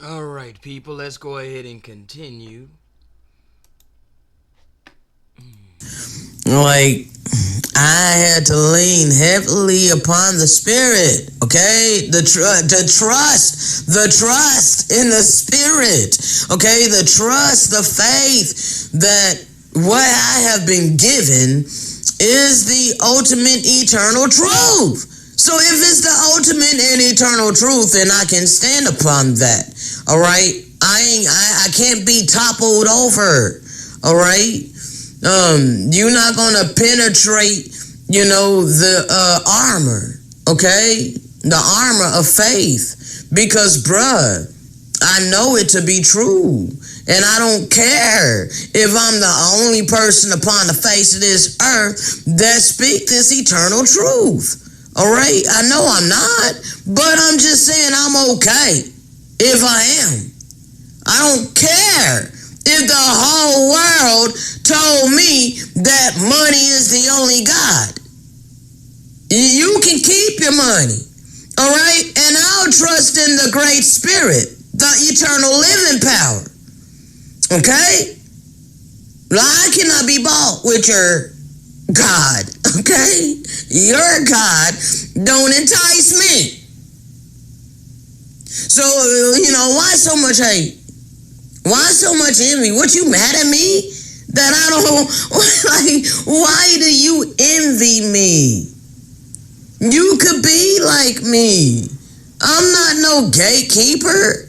All right, people, let's go ahead and continue. Like, I had to lean heavily upon the spirit, okay? The trust in the spirit, okay? The trust, the faith that what I have been given is the ultimate eternal truth. So if it's the ultimate and eternal truth, then I can stand upon that. All right, I can't be toppled over. All right, you're not gonna penetrate, the armor. Okay, the armor of faith, because bruh, I know it to be true. And I don't care if I'm the only person upon the face of this earth that speak this eternal truth. All right, I know I'm not, but I'm just saying I'm okay if I am. I don't care if the whole world told me that money is the only God. You can keep your money, all right? And I'll trust in the great spirit, the eternal living power, okay? I cannot be bought with your God, okay? Your God don't entice me. So, why so much hate? Why so much envy? What, you mad at me? That I don't, like, why do you envy me? You could be like me. I'm not no gatekeeper.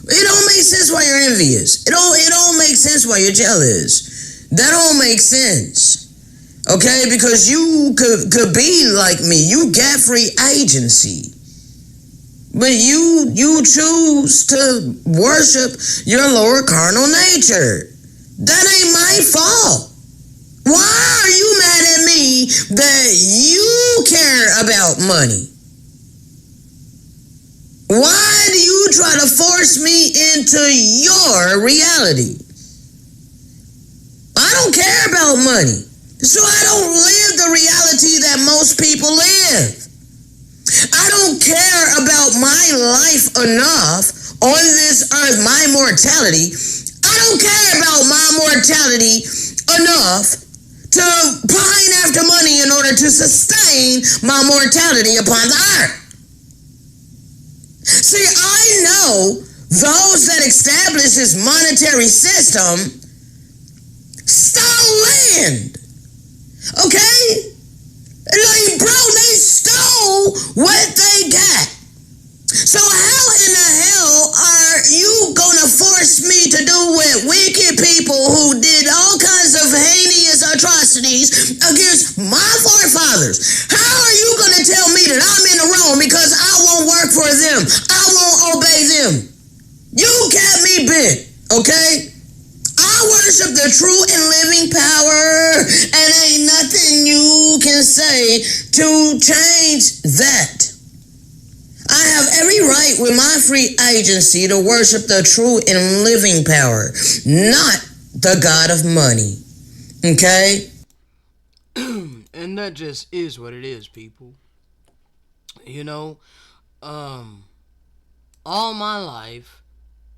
It don't make sense why you're envious. It don't make sense why you're jealous. That don't make sense. Okay, because you could be like me. You get free agency. But you choose to worship your lower carnal nature. That ain't my fault. Why are you mad at me that you care about money? Why do you try to force me into your reality? I don't care about money. So I don't live the reality that most people live. I don't care about my life enough on this earth, my mortality. I don't care about my mortality enough to pine after money in order to sustain my mortality upon the earth. See, I know those that establish this monetary system stole land. Okay? Like, bro, they stole what they got. So how in the hell are you gonna force me to do what wicked people who did all kinds of heinous atrocities against my forefathers? How are you gonna tell me that I'm in the wrong because I won't work for them? I won't obey them. You got me bent, okay? I worship the true and living power, and ain't nothing you can say to change that. I have every right with my free agency to worship the true and living power, not the God of money. Okay? And that just is what it is, people. You know, all my life,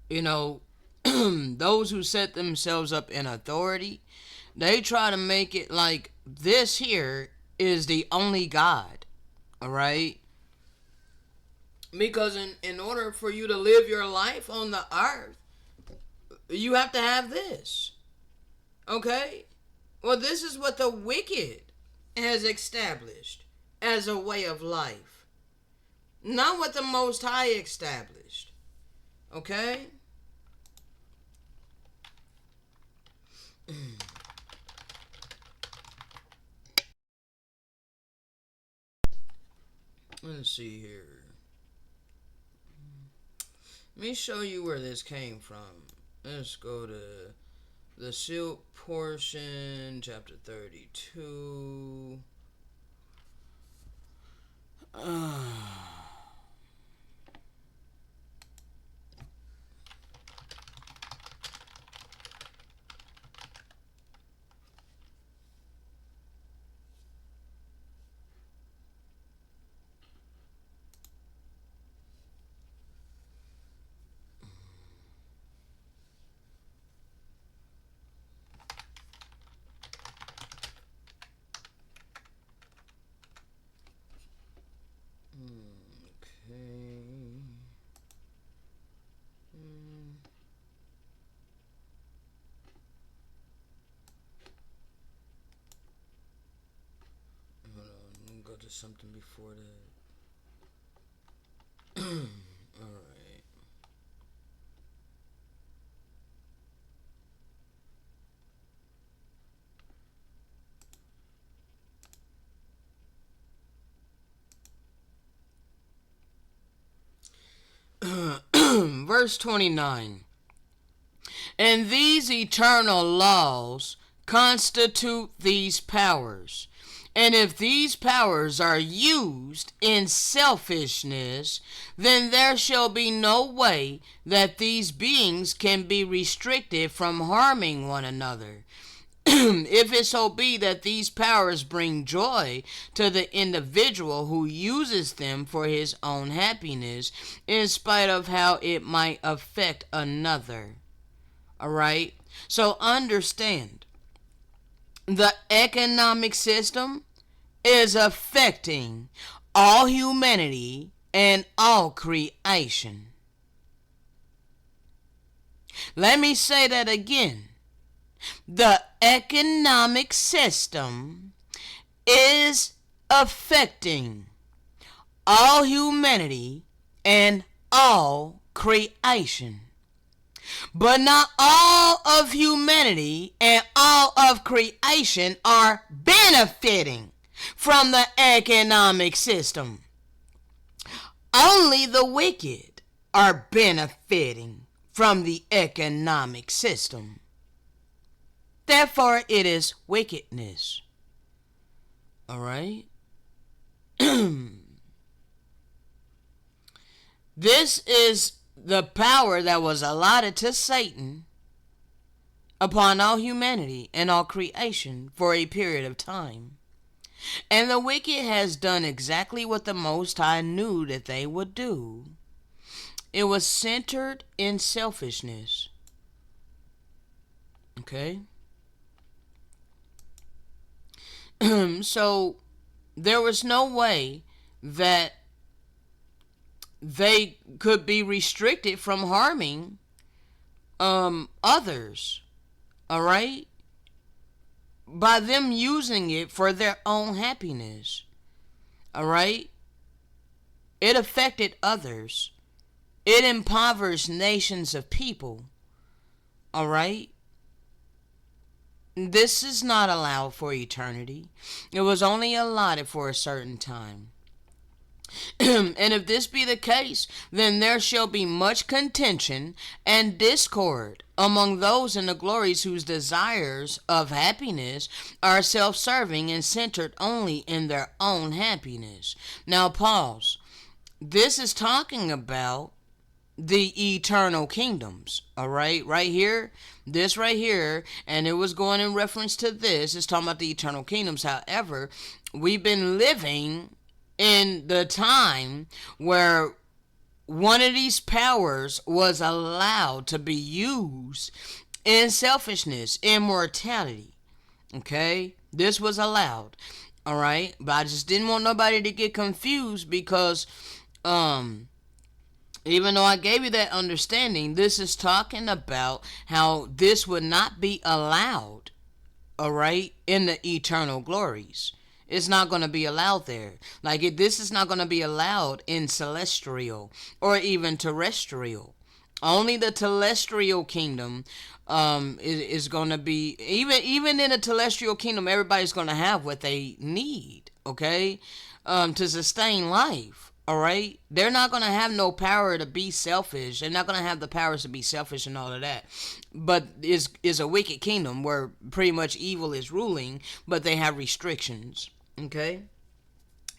you know, those who set themselves up in authority, they try to make it like this here is the only God. All right? Because in order for you to live your life on the earth, you have to have this. Okay? Well, this is what the wicked has established as a way of life. Not what the Most High established. Okay? Let's see here. Let me show you where this came from. Let's go to the silk portion, chapter 32. something before that. All right. Verse 29. And these eternal laws constitute these powers. And if these powers are used in selfishness, then there shall be no way that these beings can be restricted from harming one another. If it so be that these powers bring joy to the individual who uses them for his own happiness, in spite of how it might affect another. Alright? So understand, the economic system is affecting all humanity and all creation. Let me say that again. The economic system is affecting all humanity and all creation. But not all of humanity and all of creation are benefiting from the economic system. Only the wicked are benefiting from the economic system. Therefore, it is wickedness. Alright? This is the power that was allotted to Satan upon all humanity and all creation for a period of time. And the wicked has done exactly what the Most High knew that they would do. It was centered in selfishness. Okay? So there was no way that they could be restricted from harming others. Alright? By them using it for their own happiness. Alright? It affected others. It impoverished nations of people. Alright? This is not allowed for eternity. It was only allotted for a certain time. And if this be the case, then there shall be much contention and discord among those in the glories whose desires of happiness are self-serving and centered only in their own happiness. Now pause. This is talking about the eternal kingdoms. Alright, right here, this right here, and it was going in reference to this, it's talking about the eternal kingdoms. However, we've been living in the time where one of these powers was allowed to be used in selfishness, immortality. Okay, this was allowed. Alright, but I just didn't want nobody to get confused, because even though I gave you that understanding, this is talking about how this would not be allowed, alright, in the eternal glories. It's not going to be allowed there. This is not going to be allowed in celestial or even terrestrial. Only the telestial kingdom is going to be, even in a telestial kingdom, everybody's going to have what they need, okay, to sustain life. All right, they're not going to have no power to be selfish. They're not going to have the powers to be selfish and all of that. But is a wicked kingdom where pretty much evil is ruling, but they have restrictions. Okay.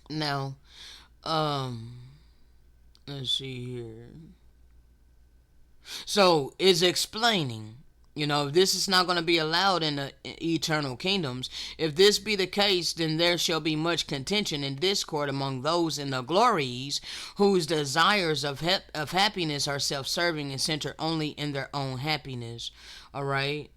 Now, let's see here. So it's explaining, this is not going to be allowed in the eternal kingdoms. If this be the case, then there shall be much contention and discord among those in the glories whose desires of happiness are self-serving and center only in their own happiness. All right.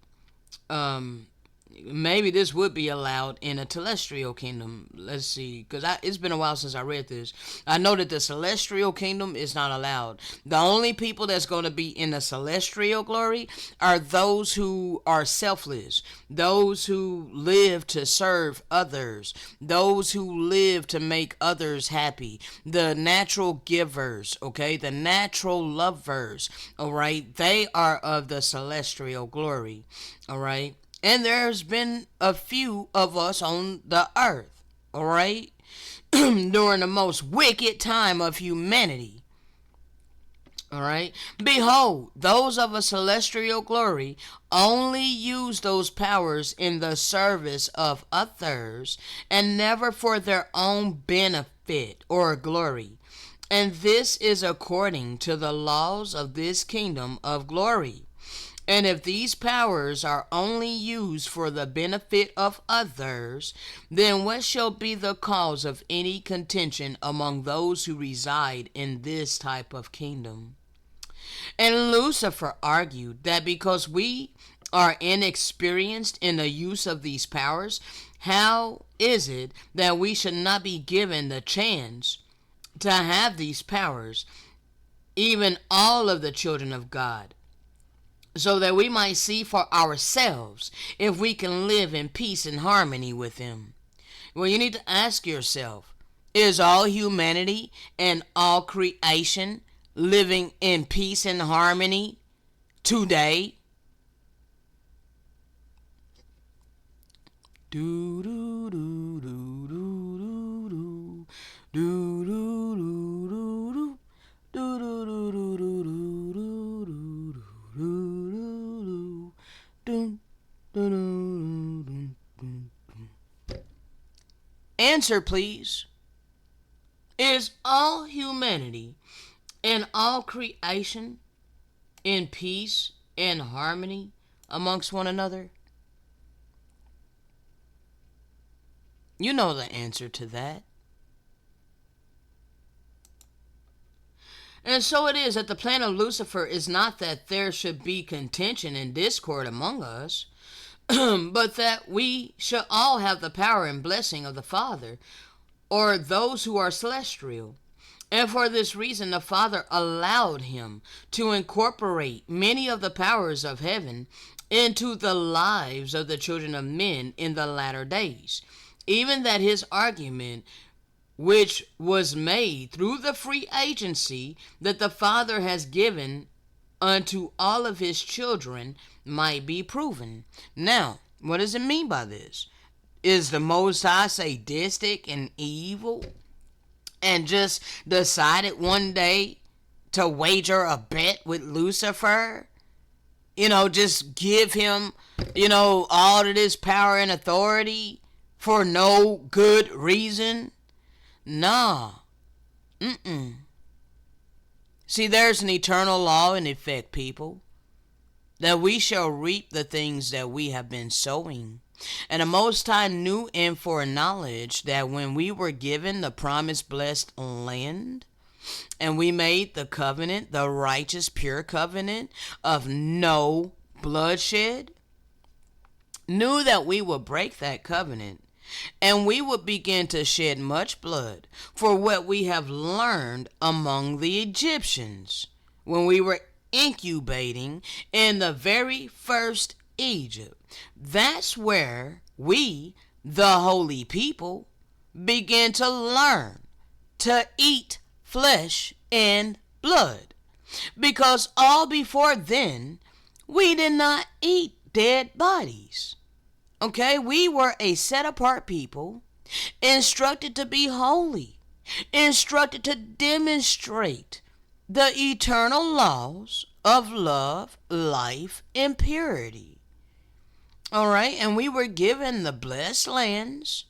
maybe this would be allowed in a celestial kingdom. Let's see, because it's been a while since I read this. I know that the celestial kingdom is not allowed. The only people that's going to be in the celestial glory are those who are selfless, those who live to serve others, those who live to make others happy, the natural givers, okay, the natural lovers, all right, they are of the celestial glory, all right. And there's been a few of us on the earth, all right, during the most wicked time of humanity. All right. Behold, those of a celestial glory only use those powers in the service of others and never for their own benefit or glory. And this is according to the laws of this kingdom of glory. And if these powers are only used for the benefit of others, then what shall be the cause of any contention among those who reside in this type of kingdom? And Lucifer argued that because we are inexperienced in the use of these powers, how is it that we should not be given the chance to have these powers, even all of the children of God? So that we might see for ourselves if we can live in peace and harmony with him. Well, you need to ask yourself, is all humanity and all creation living in peace and harmony today? Do do do do do do do do do do do do do do. Answer, please. Is all humanity and all creation in peace and harmony amongst one another? You know the answer to that. And so it is that the plan of Lucifer is not that there should be contention and discord among us, but that we shall all have the power and blessing of the Father, or those who are celestial. And for this reason the Father allowed him to incorporate many of the powers of heaven into the lives of the children of men in the latter days. Even that his argument, which was made through the free agency that the Father has given unto all of his children, might be proven. Now, what does it mean by this? Is the Most High sadistic and evil and just decided one day to wager a bet with Lucifer? Just give him, all of this power and authority for no good reason? Nah. See, there's an eternal law in effect, people, that we shall reap the things that we have been sowing. And the Most High knew and foreknowledge that when we were given the promised blessed land, and we made the covenant, the righteous, pure covenant of no bloodshed, knew that we would break that covenant and we would begin to shed much blood for what we have learned among the Egyptians when we were incubating in the very first Egypt. That's where we, the holy people, began to learn to eat flesh and blood, because all before then we did not eat dead bodies. Okay, we were a set apart people, instructed to be holy, instructed to demonstrate the eternal laws of love, life, and purity. All right, and we were given the blessed lands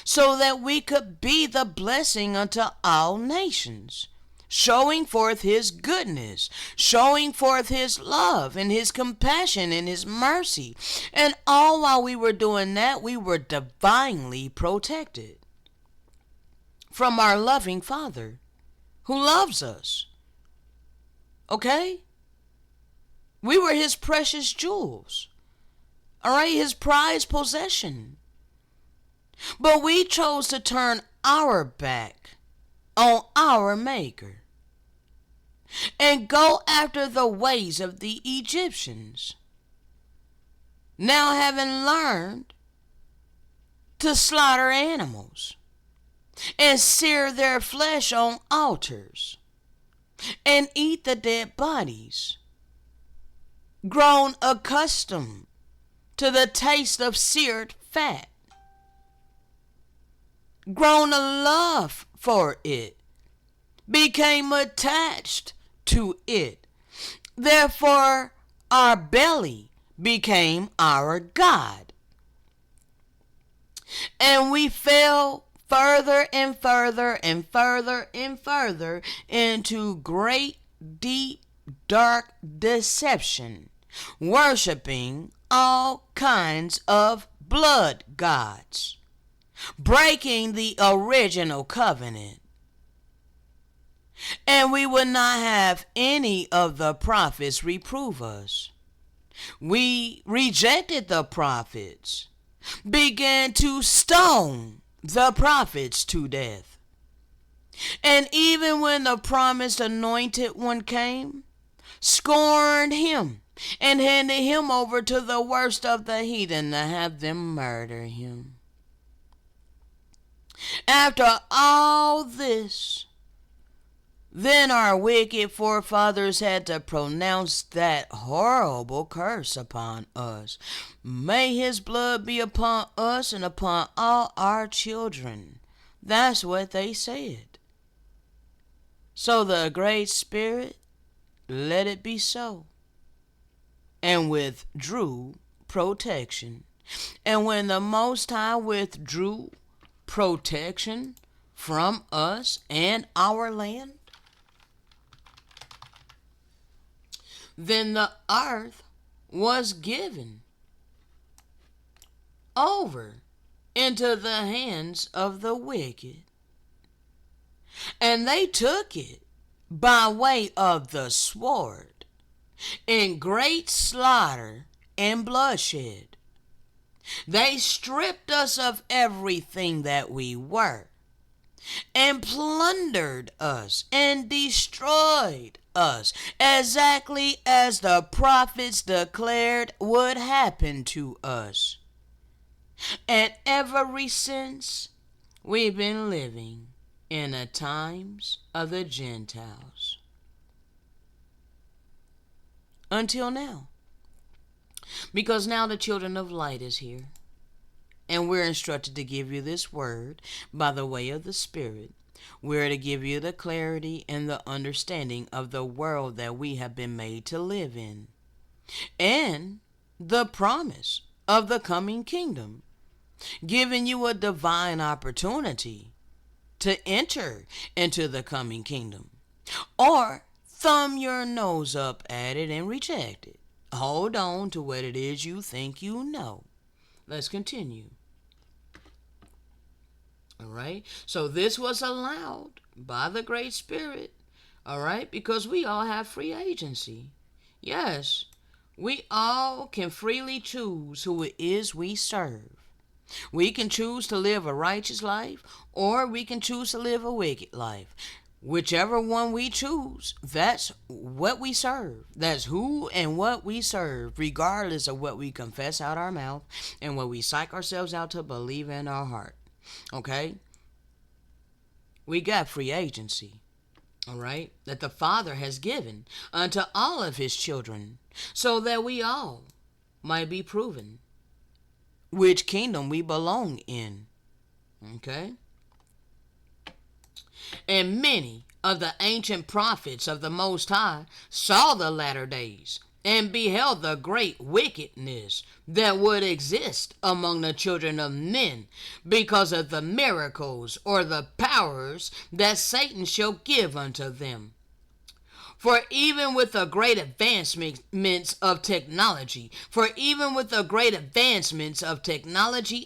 so that we could be the blessing unto all nations, showing forth his goodness, showing forth his love and his compassion and his mercy. And all while we were doing that, we were divinely protected from our loving Father who loves us. Okay? We were his precious jewels. All right, his prized possession. But we chose to turn our back on our Maker and go after the ways of the Egyptians. Now having learned to slaughter animals and sear their flesh on altars and eat the dead bodies, grown accustomed to the taste of seared fat, grown a love for it, became attached to it. Therefore, our belly became our God. And we fell further and further and further and further into great, deep, dark deception, worshiping all kinds of blood gods, breaking the original covenant. And we would not have any of the prophets reprove us. We rejected the prophets, began to stone the prophets to death. And even when the promised anointed one came, scorned him and handed him over to the worst of the heathen to have them murder him. After all this, then our wicked forefathers had to pronounce that horrible curse upon us. May his blood be upon us and upon all our children. That's what they said. So the Great Spirit let it be so, and withdrew protection. And when the Most High withdrew protection from us and our land, then the earth was given over into the hands of the wicked. And they took it by way of the sword in great slaughter and bloodshed. They stripped us of everything that we were, and plundered us and destroyed us, exactly as the prophets declared would happen to us. And ever since, we've been living in the times of the Gentiles. Until now. Because now the children of light is here. And we're instructed to give you this word by the way of the Spirit. We're to give you the clarity and the understanding of the world that we have been made to live in, and the promise of the coming kingdom, giving you a divine opportunity to enter into the coming kingdom, or thumb your nose up at it and reject it. Hold on to what it is you think you know. Let's continue. All right. So this was allowed by the Great Spirit. All right. Because we all have free agency. Yes. We all can freely choose who it is we serve. We can choose to live a righteous life, or we can choose to live a wicked life. Whichever one we choose, that's what we serve. That's who and what we serve, regardless of what we confess out our mouth and what we psych ourselves out to believe in our heart. Okay? We got free agency, all right, that the Father has given unto all of his children, so that we all might be proven which kingdom we belong in. Okay? And many of the ancient prophets of the Most High saw the latter days and beheld the great wickedness that would exist among the children of men because of the miracles or the powers that Satan shall give unto them. For even with the great advancements of technology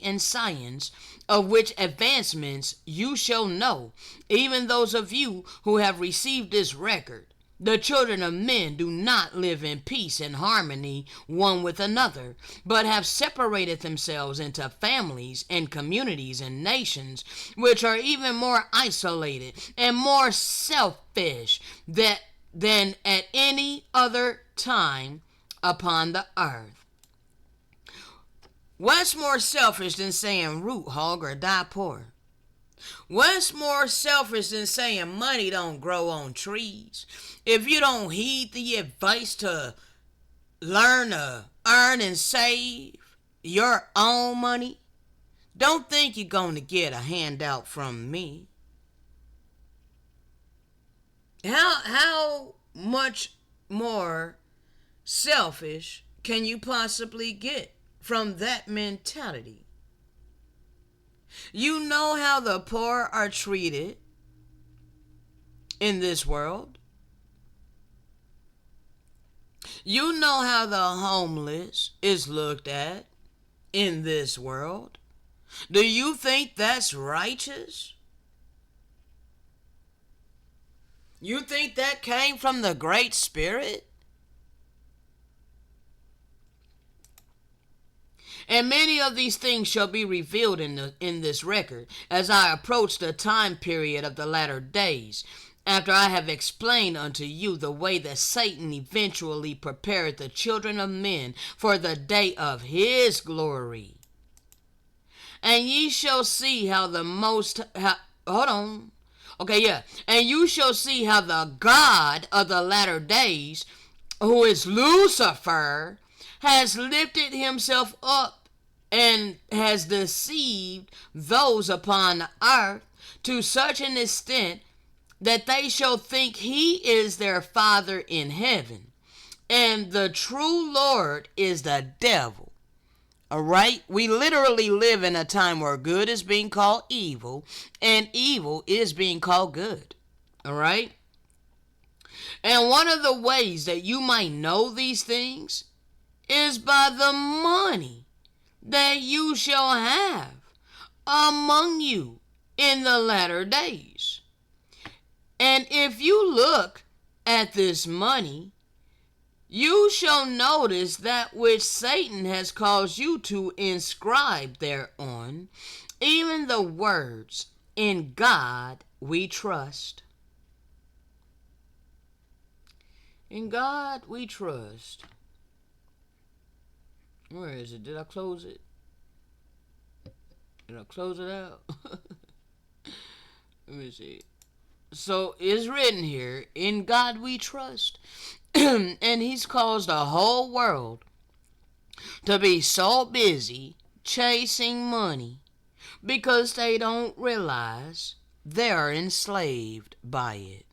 and science, of which advancements you shall know, even those of you who have received this record, The children of men do not live in peace and harmony one with another, but have separated themselves into families and communities and nations, which are even more isolated and more selfish than at any other time upon the earth. What's more selfish than saying root hog or die poor? What's more selfish than saying money don't grow on trees? If you don't heed the advice to learn to earn and save your own money, don't think you're going to get a handout from me. How much more selfish can you possibly get from that mentality? You know how the poor are treated in this world. You know how the homeless is looked at in this world. Do you think that's righteous? You think that came from the Great Spirit? And many of these things shall be revealed in this record as I approach the time period of the latter days, after I have explained unto you the way that Satan eventually prepared the children of men for the day of his glory. And ye shall see how the and you shall see how the God of the latter days, who is Lucifer, has lifted himself up and has deceived those upon the earth to such an extent that they shall think he is their father in heaven, and the true Lord is the devil. All right? We literally live in a time where good is being called evil and evil is being called good. All right? And one of the ways that you might know these things is by the money that you shall have among you in the latter days. And if you look at this money, you shall notice that which Satan has caused you to inscribe thereon, even the words, "In God we trust." In God we trust. Where is it? Did I close it? Did I close it out? Let me see. So it's written here, in God we trust. And he's caused the whole world to be so busy chasing money because they don't realize they're enslaved by it.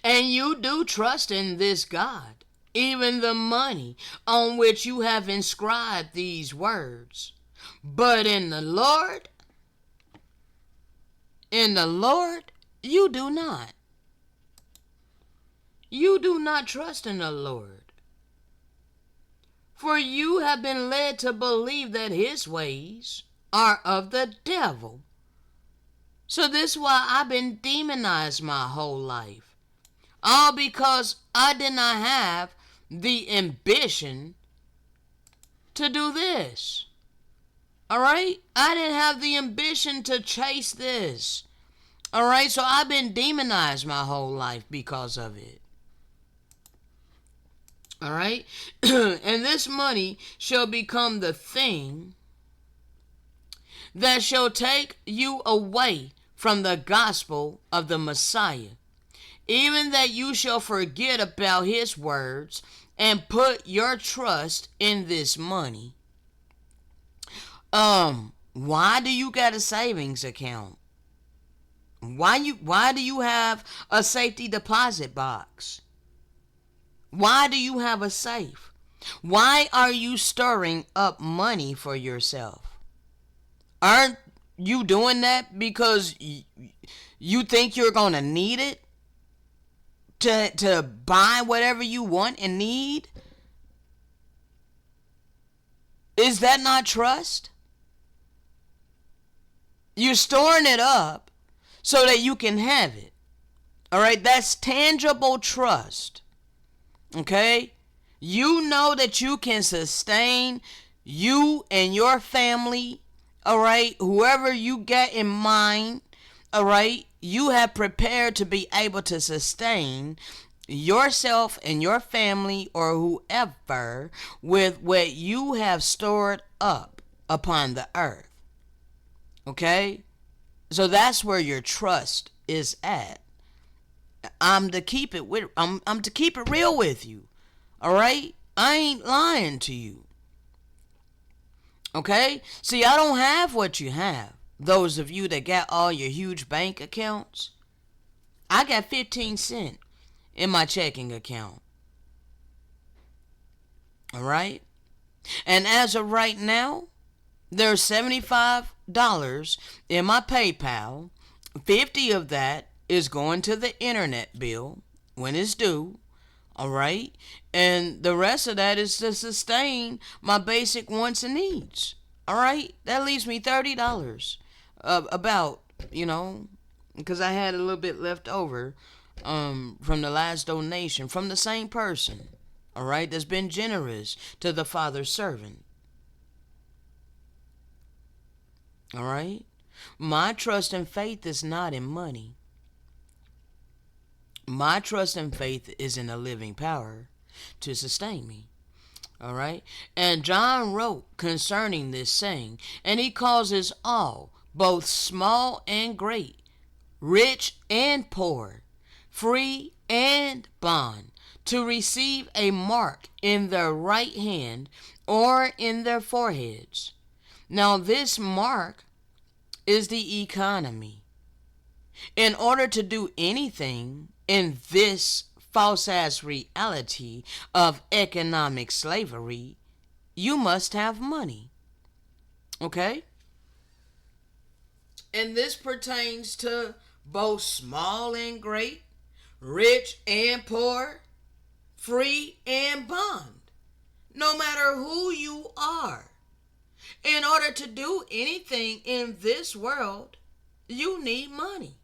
And you do trust in this God, even the money on which you have inscribed these words. But in the Lord, you do not. You do not trust in the Lord. For you have been led to believe that his ways are of the devil. So this is why I've been demonized my whole life. All because I did not have the ambition to do this. Alright? I didn't have the ambition to chase this. Alright? So I've been demonized my whole life because of it. Alright? And this money shall become the thing that shall take you away from the gospel of the Messiah. Even that you shall forget about his words and put your trust in this money. Why do you got a savings account? Why do you have a safety deposit box? Why do you have a safe? Why are you storing up money for yourself? Aren't you doing that because you think you're going to need it to buy whatever you want and need? Is that not trust? You're storing it up so that you can have it. All right, that's tangible trust. Okay? You know that you can sustain you and your family. All right, whoever you get in mind. All right, you have prepared to be able to sustain yourself and your family or whoever with what you have stored up upon the earth. Okay? So that's where your trust is at. I'm to keep it real with you. All right? I ain't lying to you. Okay? See, I don't have what you have. Those of you that got all your huge bank accounts, I got 15 cents in my checking account. All right? And as of right now, there's $75 in my PayPal. 50 of that is going to the internet bill when it's due. All right? And the rest of that is to sustain my basic wants and needs. All right? That leaves me $30. About, because I had a little bit left over from the last donation from the same person. All right? That's been generous to the Father's servant. All right? My trust and faith is not in money. My trust and faith is in a living power to sustain me. All right? And John wrote concerning this saying, and he causes all, both small and great, rich and poor, free and bond, to receive a mark in their right hand or in their foreheads. Now this mark is the economy. In order to do anything in this false-ass reality of economic slavery, you must have money. Okay? And this pertains to both small and great, rich and poor, free and bond. No matter who you are. In order to do anything in this world, you need money.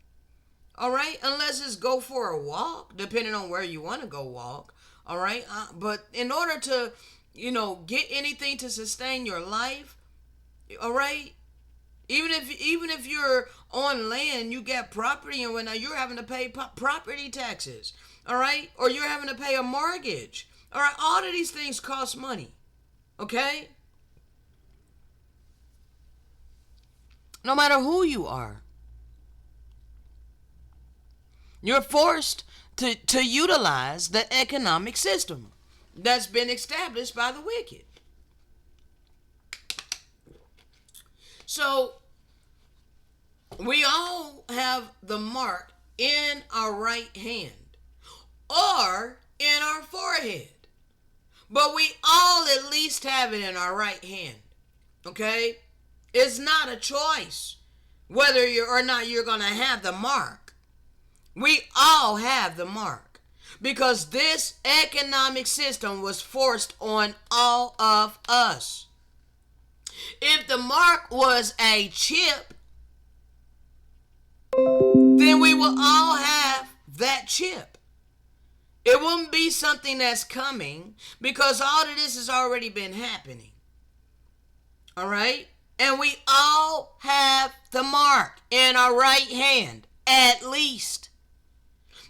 All right? Unless it's go for a walk, depending on where you want to go walk. All right? But in order to, get anything to sustain your life, all right? Even if you're on land, you get property and whatnot, you're having to pay property taxes. All right? Or you're having to pay a mortgage. All right? All of these things cost money. Okay? No matter who you are. You're forced to utilize the economic system that's been established by the wicked. So, we all have the mark in our right hand or in our forehead. But we all at least have it in our right hand. Okay? It's not a choice whether or not you're going to have the mark. We all have the mark because this economic system was forced on all of us. If the mark was a chip, then we will all have that chip. It wouldn't be something that's coming because all of this has already been happening. All right? And we all have the mark in our right hand, at least.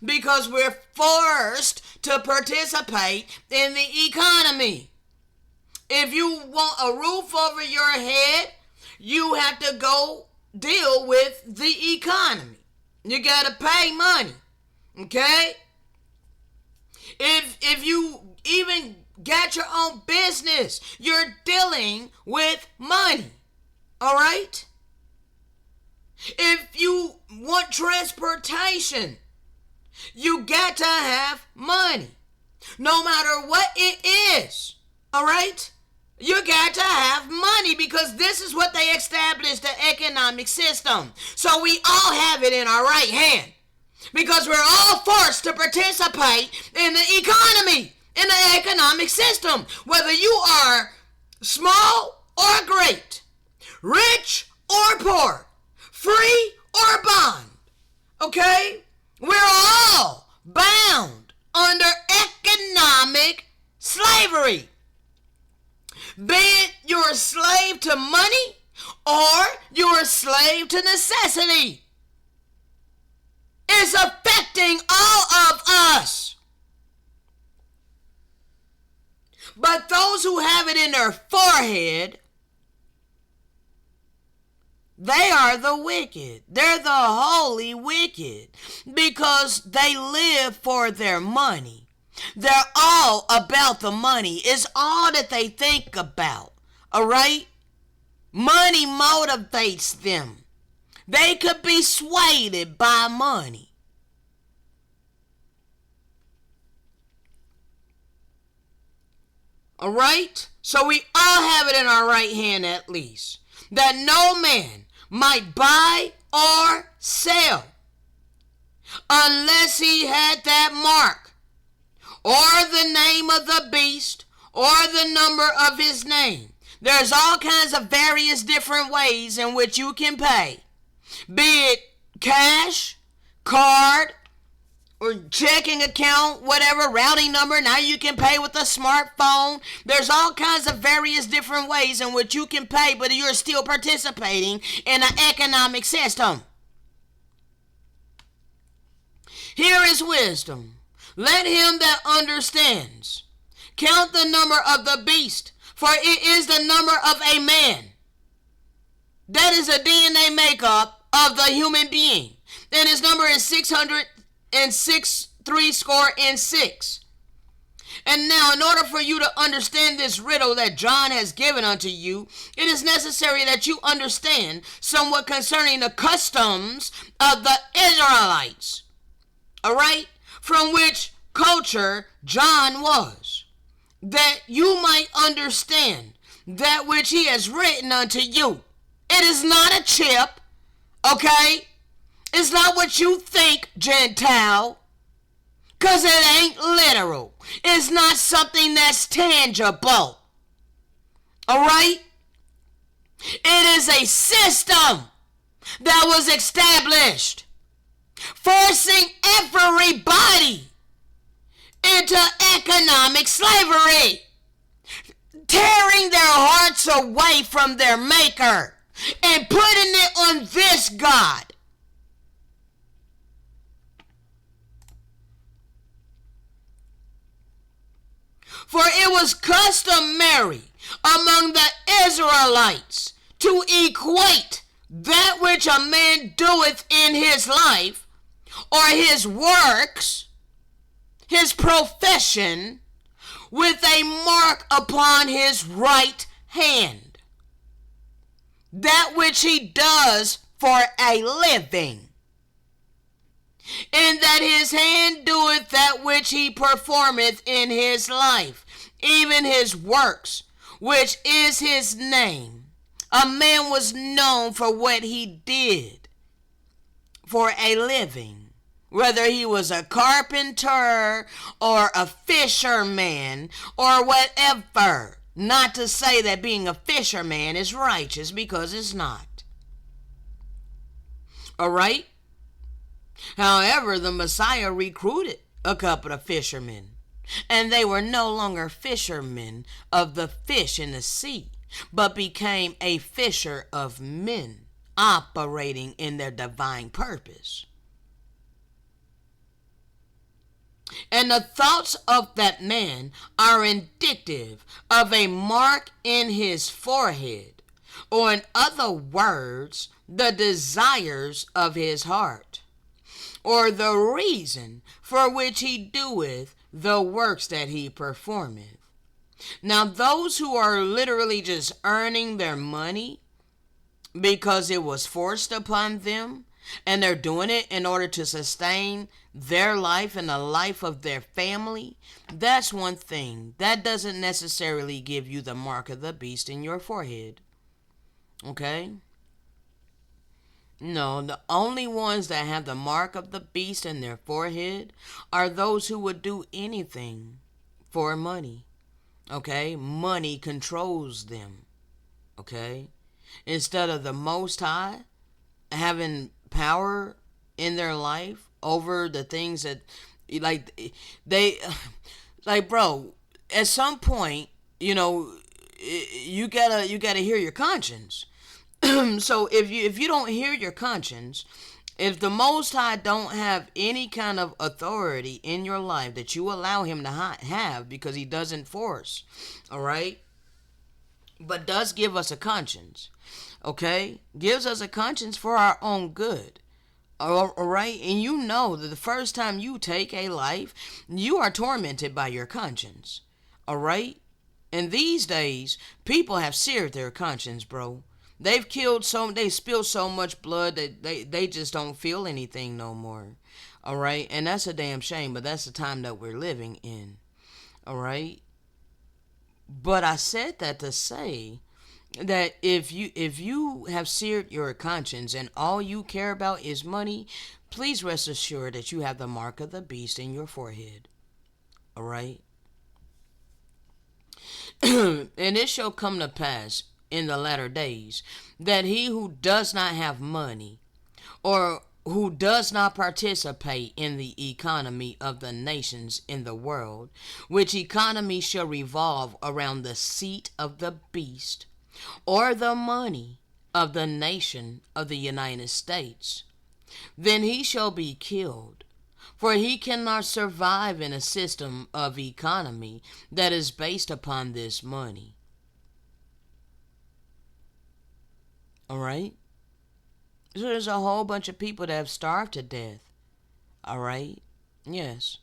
Because we're forced to participate in the economy. If you want a roof over your head, you have to go deal with the economy. You got to pay money. Okay? If you even got your own business, you're dealing with money. All right? If you want transportation, you got to have money. No matter what it is. All right? You got to have money because this is what they established the economic system. So we all have it in our right hand. Because we're all forced to participate in the economy, in the economic system. Whether you are small or great, rich or poor, free or bond. Okay? We're all bound under economic slavery. Be it you're a slave to money or you're a slave to necessity. It's affecting all of us. But those who have it in their forehead, they are the wicked. They're the holy wicked because they live for their money. They're all about the money. It's all that they think about. All right? Money motivates them. They could be swayed by money. All right? So we all have it in our right hand at least. That no man might buy or sell unless he had that mark or the name of the beast or the number of his name. There's all kinds of various different ways in which you can pay. Be it cash, card, or checking account, whatever, routing number. Now you can pay with a smartphone. There's all kinds of various different ways in which you can pay, but you're still participating in an economic system. Here is wisdom. Let him that understands count the number of the beast, for it is the number of a man. That is a DNA makeup of the human being. And his number is 606, 66. And now, in order for you to understand this riddle that John has given unto you, it is necessary that you understand somewhat concerning the customs of the Israelites. All right? From which culture John was, that you might understand that which he has written unto you. It is not a chip, okay? It's not what you think, Gentile, because it ain't literal. It's not something that's tangible, all right? It is a system that was established, forcing everybody into economic slavery, tearing their hearts away from their maker and putting it on this God. For it was customary among the Israelites to equate that which a man doeth in his life, or his works, his profession, with a mark upon his right hand. That which he does for a living. And that his hand doeth that which he performeth in his life, even his works, which is his name. A man was known for what he did for a living. Whether he was a carpenter or a fisherman or whatever. Not to say that being a fisherman is righteous, because it's not. All right? However, the Messiah recruited a couple of fishermen, and they were no longer fishermen of the fish in the sea, but became a fisher of men, operating in their divine purpose. And the thoughts of that man are indicative of a mark in his forehead, or in other words, the desires of his heart, or the reason for which he doeth the works that he performeth. Now, those who are literally just earning their money because it was forced upon them, and they're doing it in order to sustain their life and the life of their family, that's one thing. That doesn't necessarily give you the mark of the beast in your forehead. Okay? No, the only ones that have the mark of the beast in their forehead are those who would do anything for money. Okay? Money controls them. Okay? Instead of the Most High, having power in their life over the things that, like, they, like, bro, at some point, you know, you gotta hear your conscience. So if you don't hear your conscience, if the Most High don't have any kind of authority in your life that you allow him to have, because he doesn't force, all right, but does give us a conscience, okay, gives us a conscience for our own good. All right, and you know that the first time you take a life, you are tormented by your conscience. All right, and these days, people have seared their conscience, bro. They spilled so much blood that they just don't feel anything no more. All right, and that's a damn shame, but that's the time that we're living in. All right, but I said that to say that if you have seared your conscience and all you care about is money, please rest assured that you have the mark of the beast in your forehead. All right, and it shall come to pass in the latter days that he who does not have money, or who does not participate in the economy of the nations in the world, which economy shall revolve around the seat of the beast, or the money of the nation of the United States, then he shall be killed. For he cannot survive in a system of economy that is based upon this money. All right? So there's a whole bunch of people that have starved to death. All right? Yes.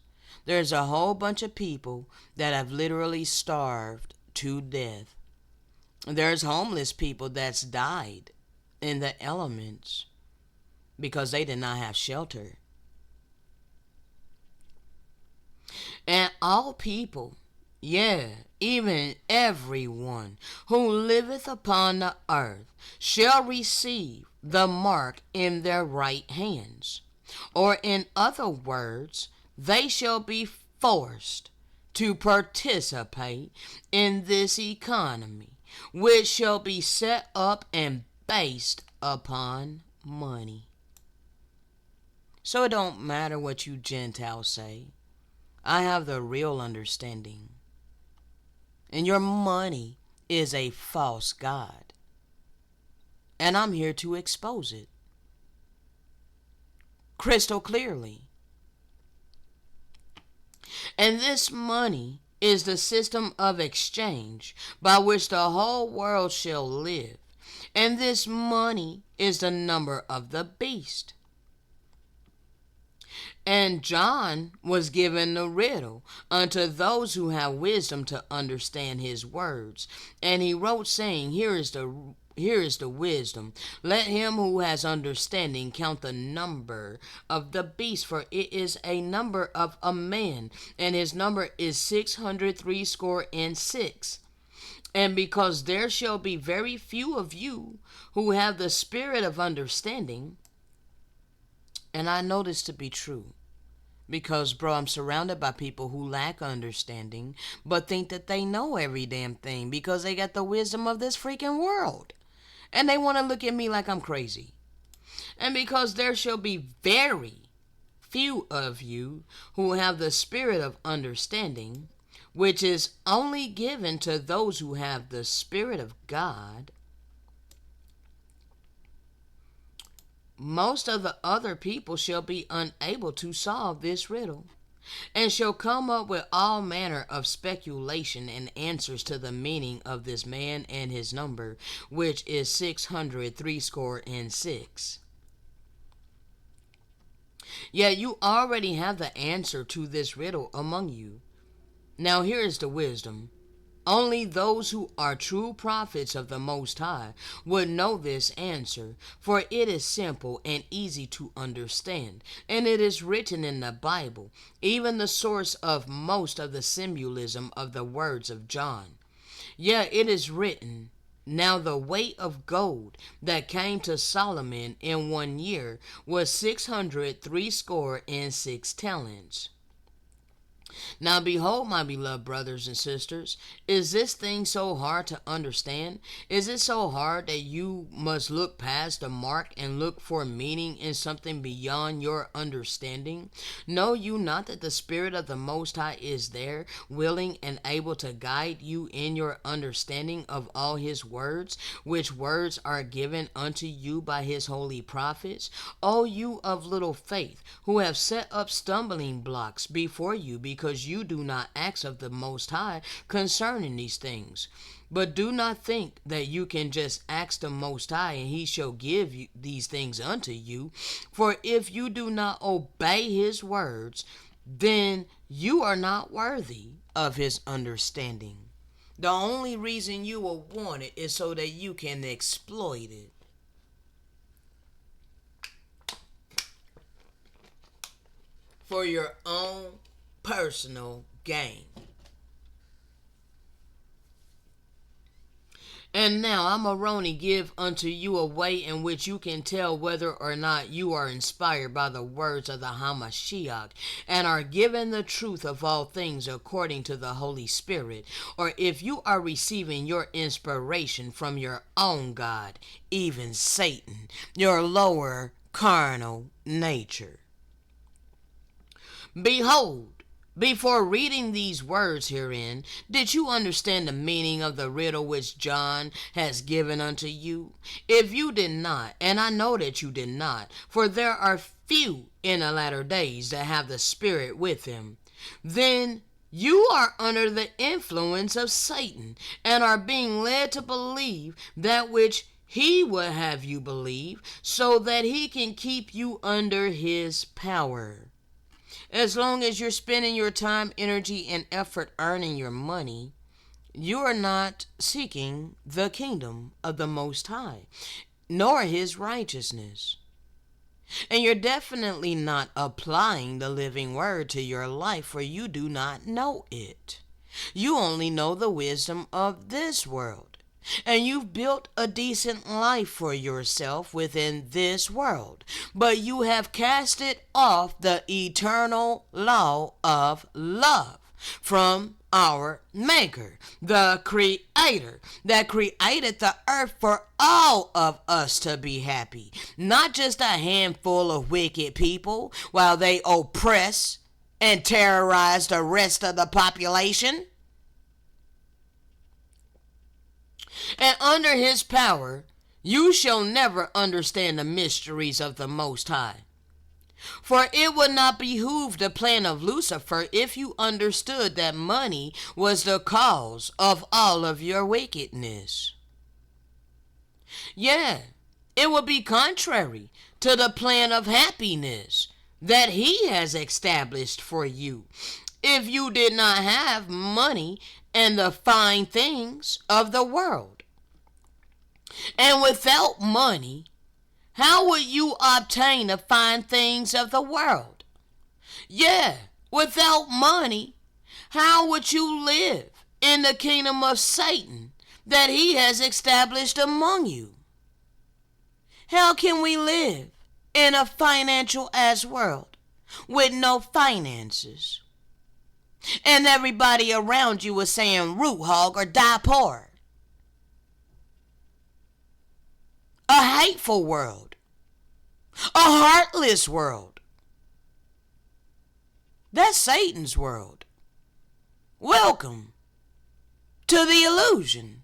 There's a whole bunch of people that have literally starved to death. There's homeless people that's died in the elements because they did not have shelter. And all people, yeah, even everyone who liveth upon the earth shall receive the mark in their right hands. Or in other words, they shall be forced to participate in this economy, which shall be set up and based upon money. So it don't matter what you Gentiles say. I have the real understanding. And your money is a false god. And I'm here to expose it crystal clearly. And this money is the system of exchange by which the whole world shall live. And this money is the number of the beast. And John was given the riddle unto those who have wisdom to understand his words. And he wrote, saying, Here is the wisdom. Let him who has understanding count the number of the beast, for it is a number of a man, and his number is 666. And because there shall be very few of you who have the spirit of understanding, and I know this to be true. Because, bro, I'm surrounded by people who lack understanding, but think that they know every damn thing because they got the wisdom of this freaking world. And they want to look at me like I'm crazy. And because there shall be very few of you who have the spirit of understanding, which is only given to those who have the Spirit of God, most of the other people shall be unable to solve this riddle, and shall come up with all manner of speculation and answers to the meaning of this man and his number, which is 666. Yet you already have the answer to this riddle among you. Now here is the wisdom. Only those who are true prophets of the Most High would know this answer, for it is simple and easy to understand, and it is written in the Bible, even the source of most of the symbolism of the words of John. Yet it is written, Now the weight of gold that came to Solomon in 1 year was 666 talents. Now behold, my beloved brothers and sisters, is this thing so hard to understand? Is it so hard that you must look past the mark and look for meaning in something beyond your understanding? Know you not that the Spirit of the Most High is there, willing and able to guide you in your understanding of all his words, which words are given unto you by his holy prophets? O you of little faith, who have set up stumbling blocks before you, because you do not ask of the Most High concerning these things. But do not think that you can just ask the Most High and he shall give you these things unto you. For if you do not obey his words, then you are not worthy of his understanding. The only reason you will want it is so that you can exploit it. For your own personal gain. And now I, Moroni, give unto you a way in which you can tell whether or not you are inspired by the words of the Hamashiach and are given the truth of all things according to the Holy Spirit, or if you are receiving your inspiration from your own God, even Satan, your lower carnal nature. Behold, before reading these words herein, did you understand the meaning of the riddle which John has given unto you? If you did not, and I know that you did not, for there are few in the latter days that have the Spirit with him, then you are under the influence of Satan, and are being led to believe that which he would have you believe, so that he can keep you under his power. As long as you're spending your time, energy, and effort earning your money, you are not seeking the kingdom of the Most High, nor his righteousness. And you're definitely not applying the living word to your life, for you do not know it. You only know the wisdom of this world. And you've built a decent life for yourself within this world, but you have casted off the eternal law of love from our Maker, the Creator, that created the earth for all of us to be happy, not just a handful of wicked people while they oppress and terrorize the rest of the population. And under his power, you shall never understand the mysteries of the Most High. For it would not behoove the plan of Lucifer if you understood that money was the cause of all of your wickedness. Yeah, it would be contrary to the plan of happiness that he has established for you if you did not have money and the fine things of the world. And without money, how would you obtain the fine things of the world? Yeah, without money, how would you live in the kingdom of Satan that he has established among you? How can we live in a financial ass world with no finances? And everybody around you is saying root hog or die poor. A hateful world. A heartless world. That's Satan's world. Welcome to the illusion.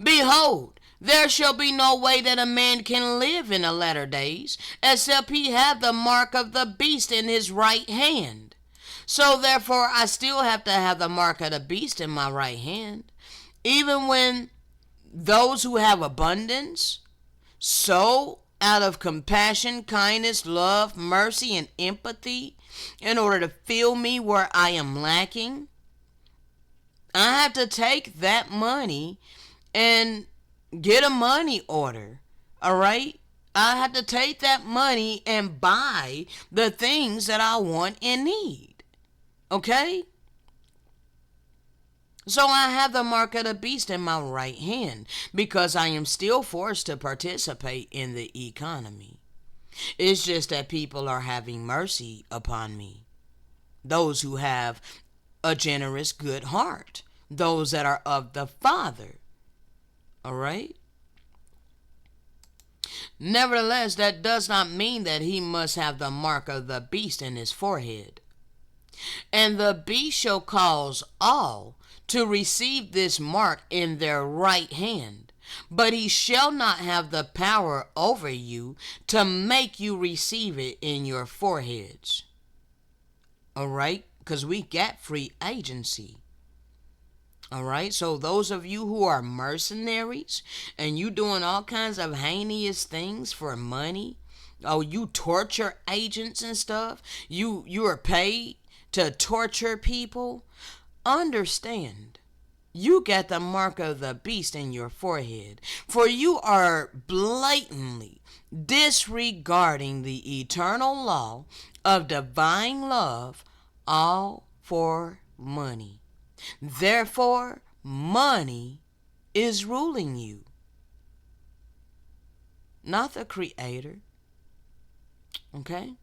Behold, there shall be no way that a man can live in the latter days, except he have the mark of the beast in his right hand. So therefore I still have to have the mark of the beast in my right hand. Even when those who have abundance sow out of compassion, kindness, love, mercy, and empathy in order to fill me where I am lacking, I have to take that money and get a money order. All right? I have to take that money and buy the things that I want and need. Okay? So I have the mark of the beast in my right hand because I am still forced to participate in the economy. It's just that people are having mercy upon me. Those who have a generous, good heart. Those that are of the Father. All right? Nevertheless, that does not mean that he must have the mark of the beast in his forehead. And the beast shall cause all to receive this mark in their right hand, but he shall not have the power over you to make you receive it in your foreheads. All right? Because we got free agency. All right, so those of you who are mercenaries and you doing all kinds of heinous things for money, oh, you torture agents and stuff, you are paid to torture people, understand, you got the mark of the beast in your forehead, for you are blatantly disregarding the eternal law of divine love, all for money. Therefore, money is ruling you, not the Creator. Okay?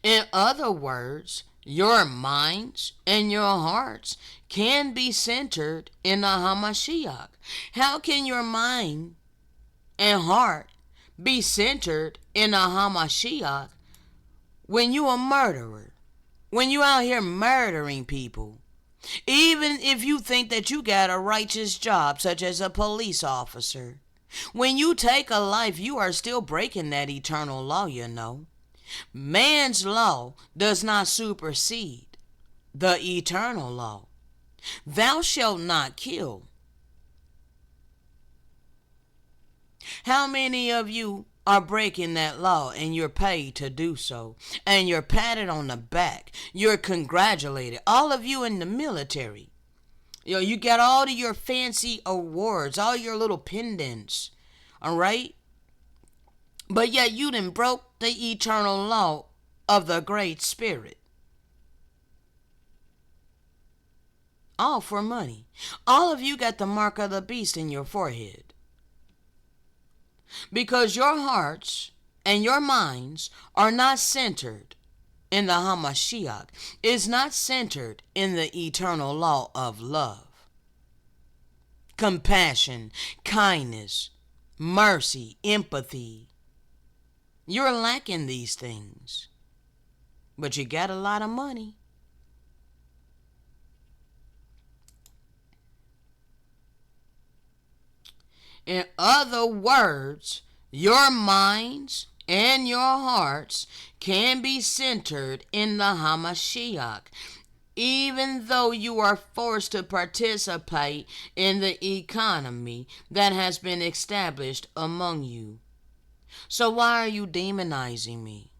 In other words, your minds and your hearts can be centered in the Hamashiach. How can your mind and heart be centered in the Hamashiach when you a murderer? When you out here murdering people? Even if you think that you got a righteous job, such as a police officer, when you take a life, you are still breaking that eternal law, you know. Man's law does not supersede the eternal law. Thou shalt not kill. How many of you are breaking that law and you're paid to do so, and you're patted on the back, you're congratulated? All of you in the military, you got all of your fancy awards, all your little pendants, all right? But yet you done broke the eternal law of the Great Spirit. All for money. All of you got the mark of the beast in your forehead. Because your hearts and your minds are not centered in the Hamashiach, is not centered in the eternal law of love, compassion, kindness, mercy, empathy. You're lacking these things, but you got a lot of money. In other words, your minds and your hearts can be centered in the Hamashiach, even though you are forced to participate in the economy that has been established among you. So why are you demonizing me?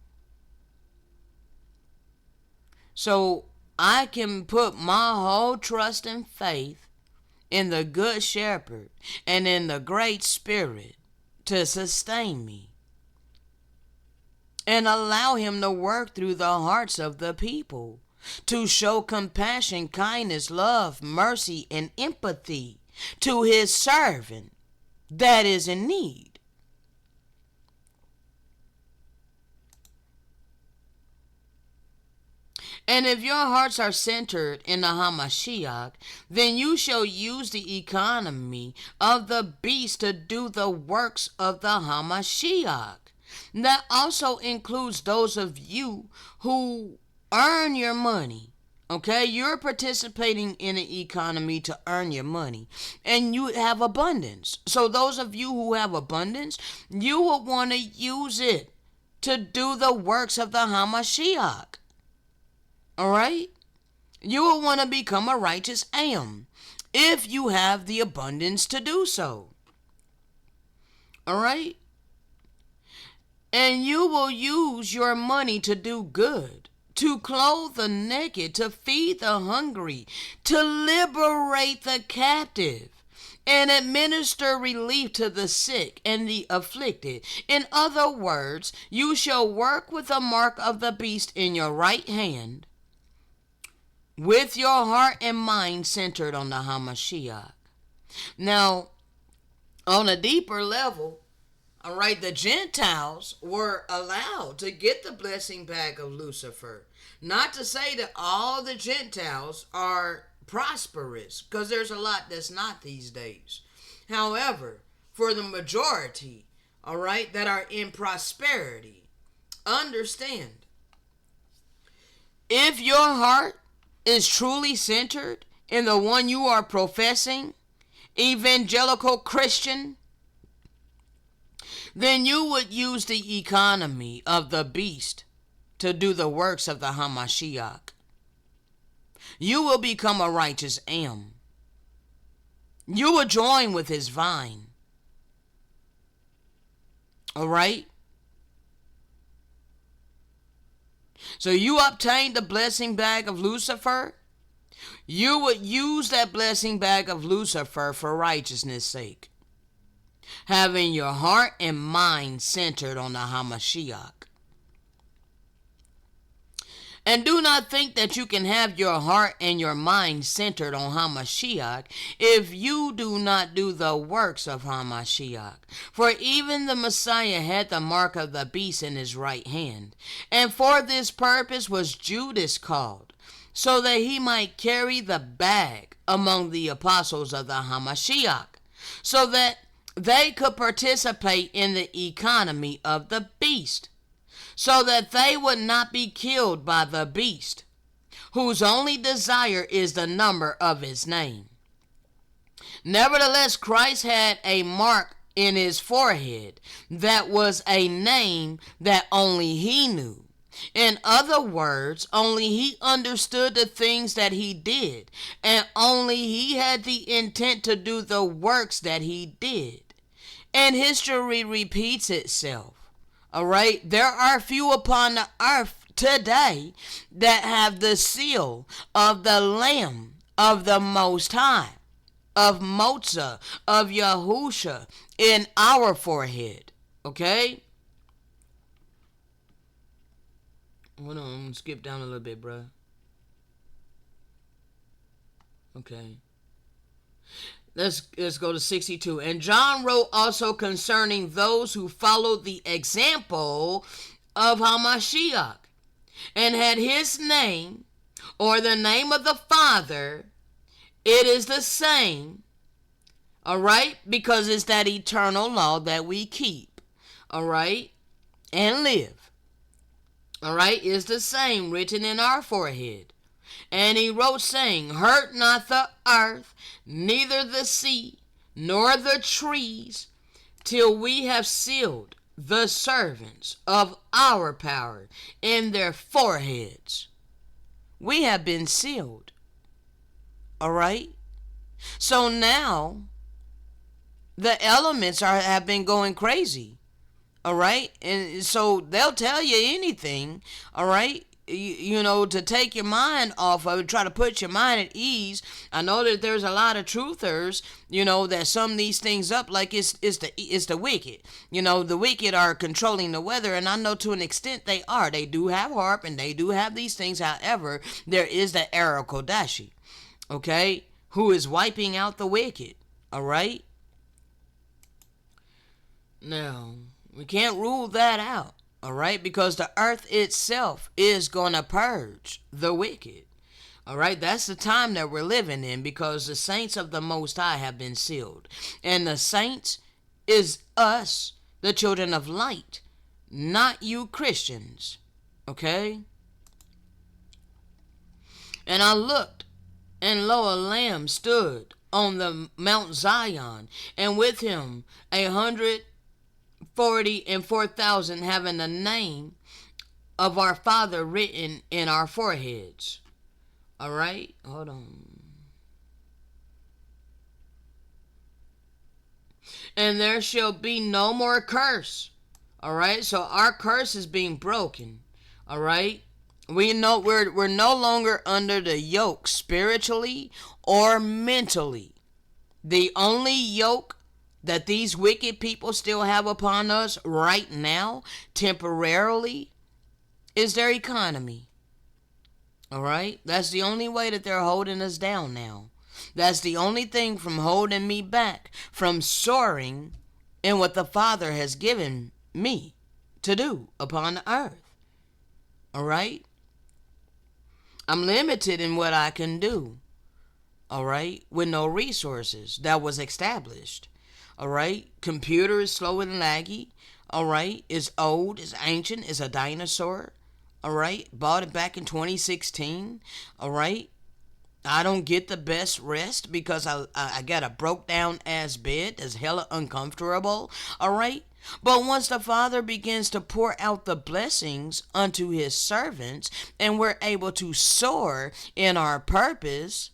So I can put my whole trust and faith in the Good Shepherd and in the Great Spirit to sustain me, and allow him to work through the hearts of the people, to show compassion, kindness, love, mercy, and empathy to his servant that is in need. And if your hearts are centered in the Hamashiach, then you shall use the economy of the beast to do the works of the Hamashiach. That also includes those of you who earn your money. Okay, you're participating in the economy to earn your money, and you have abundance. So those of you who have abundance, you will want to use it to do the works of the Hamashiach. All right? You will want to become a righteous am if you have the abundance to do so. All right? And you will use your money to do good, to clothe the naked, to feed the hungry, to liberate the captive, and administer relief to the sick and the afflicted. In other words, you shall work with the mark of the beast in your right hand, with your heart and mind centered on the Hamashiach. Now, on a deeper level, All right, the Gentiles were allowed to get the blessing bag of Lucifer. Not to say that all the Gentiles are prosperous, because there's a lot that's not these days. However, for the majority, all right, that are in prosperity, understand, if your heart is truly centered in the one you are professing, evangelical Christian, then you would use the economy of the beast to do the works of the Hamashiach. You will become a righteous am. You will join with his vine. All right? So you obtained the blessing bag of Lucifer. You would use that blessing bag of Lucifer for righteousness' sake, having your heart and mind centered on the Hamashiach. And do not think that you can have your heart and your mind centered on Hamashiach if you do not do the works of Hamashiach. For even the Messiah had the mark of the beast in his right hand. And for this purpose was Judas called, so that he might carry the bag among the apostles of the Hamashiach, so that they could participate in the economy of the beast, so that they would not be killed by the beast, whose only desire is the number of his name. Nevertheless, Christ had a mark in his forehead that was a name that only he knew. In other words, only he understood the things that he did, and only he had the intent to do the works that he did. And history repeats itself. All right, there are few upon the earth today that have the seal of the Lamb of the Most High, of Motza, of Yahusha in our forehead. Okay? Hold on, I'm gonna skip down a little bit, bruh. Okay. Let's go to 62. And John wrote also concerning those who followed the example of Hamashiach, and had his name, or the name of the Father. It is the same, all right, because it's that eternal law that we keep, all right, and live, all right, is the same written in our forehead. And he wrote, saying, hurt not the earth, neither the sea, nor the trees, till we have sealed the servants of our power in their foreheads. We have been sealed. All right? So now, the elements have been going crazy. All right? And so they'll tell you anything. All right? You know, to take your mind off of it, try to put your mind at ease. I know that there's a lot of truthers, you know, that sum these things up like it's the wicked. You know, the wicked are controlling the weather, and I know to an extent they are. They do have harp and they do have these things. However, there is the Errol Kodashi, okay, who is wiping out the wicked. All right. Now, we can't rule that out. All right, because the earth itself is going to purge the wicked. All right, that's the time that we're living in, because the saints of the Most High have been sealed. And the saints is us, the children of light, not you Christians. Okay? And I looked, and lo, a lamb stood on the Mount Zion, and with him 144,000 having the name of our Father written in our foreheads. All right, hold on. And there shall be no more curse. All right, so our curse is being broken. All right, we know we're no longer under the yoke spiritually or mentally. The only yoke that these wicked people still have upon us right now, temporarily, is their economy. All right? That's the only way that they're holding us down now. That's the only thing from holding me back from soaring in what the Father has given me to do upon the earth. All right? I'm limited in what I can do. All right? With no resources. That was established. All right? Computer is slow and laggy. All right? It's old. It's ancient. It's a dinosaur. All right? Bought it back in 2016. All right? I don't get the best rest because I got a broke down ass bed that's hella uncomfortable. All right? But once the Father begins to pour out the blessings unto his servants and we're able to soar in our purpose,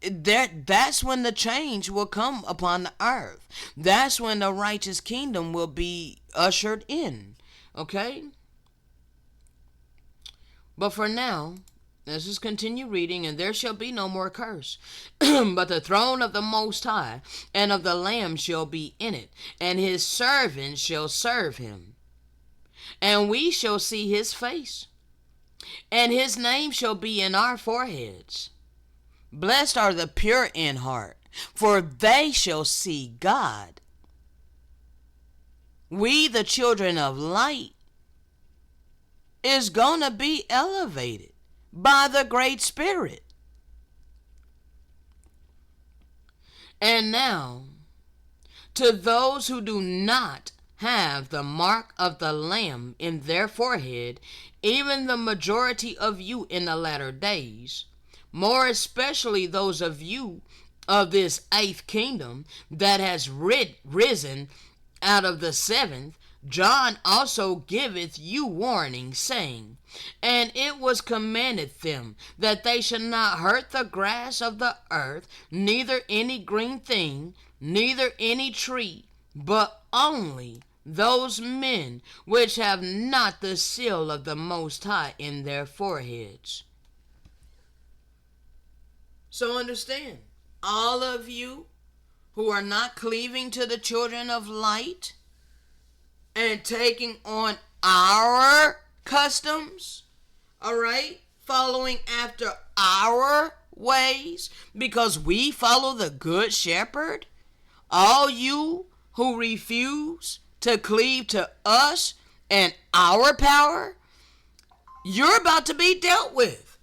that's when the change will come upon the earth. That's when the righteous kingdom will be ushered in. Okay? But for now, let's just continue reading. And there shall be no more curse, but the throne of the Most High and of the Lamb shall be in it, and his servants shall serve him. And we shall see his face, and his name shall be in our foreheads. Blessed are the pure in heart, for they shall see God. We, the children of light, is gonna be elevated by the Great Spirit. And now, to those who do not have the mark of the Lamb in their forehead, even the majority of you in the latter days, more especially those of you of this eighth kingdom that has risen out of the seventh, John also giveth you warning, saying, and it was commanded them that they should not hurt the grass of the earth, neither any green thing, neither any tree, but only those men which have not the seal of the Most High in their foreheads. So understand, all of you who are not cleaving to the children of light and taking on our customs, all right, following after our ways, because we follow the good shepherd, all you who refuse to cleave to us and our power, you're about to be dealt with.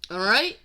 All right?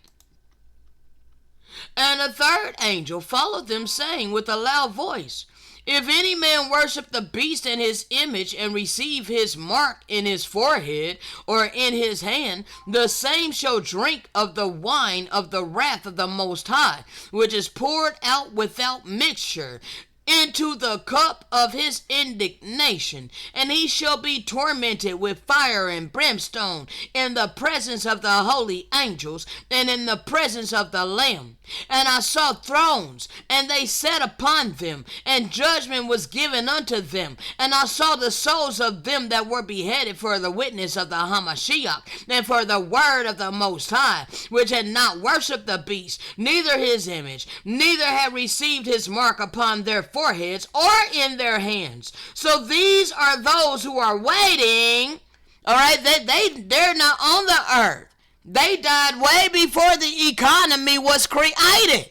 And a third angel followed them, saying with a loud voice, if any man worship the beast in his image and receive his mark in his forehead or in his hand, the same shall drink of the wine of the wrath of the Most High, which is poured out without mixture into the cup of his indignation, and he shall be tormented with fire and brimstone in the presence of the holy angels and in the presence of the Lamb. And I saw thrones, and they sat upon them, and judgment was given unto them. And I saw the souls of them that were beheaded for the witness of the Hamashiach, and for the word of the Most High, which had not worshipped the beast, neither his image, neither had received his mark upon their foreheads or in their hands. So these are those who are waiting. All right, they're not on the earth. They died way before the economy was created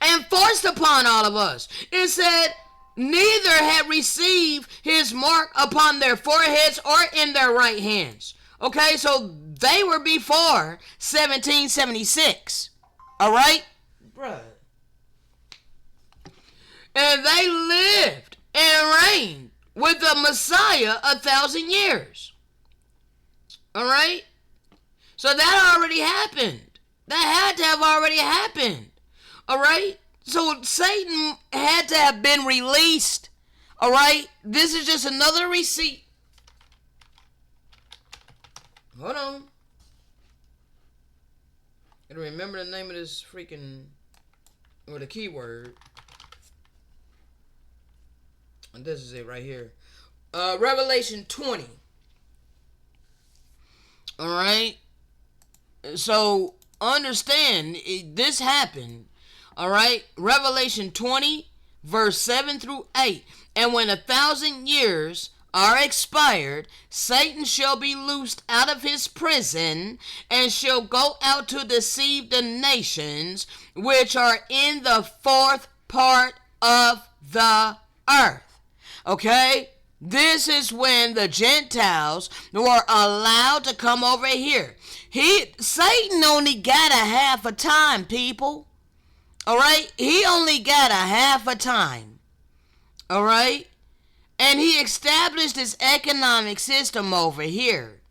and forced upon all of us. It said, neither had received his mark upon their foreheads or in their right hands. Okay, so they were before 1776. All right? Bruh. And they lived and reigned with the Messiah 1,000 years. All right? So that already happened. That had to have already happened. All right? So Satan had to have been released. All right? This is just another receipt. Hold on. Gotta remember the name of this freaking, or the keyword. And this is it right here. Revelation 20. All right? So understand, this happened. All right? Revelation 20, verse 7 through 8. And when 1,000 years are expired, Satan shall be loosed out of his prison, and shall go out to deceive the nations which are in the fourth part of the earth. Okay? This is when the Gentiles were allowed to come over here. Satan only got a half a time, people. All right? He only got a half a time. All right? And he established his economic system over here.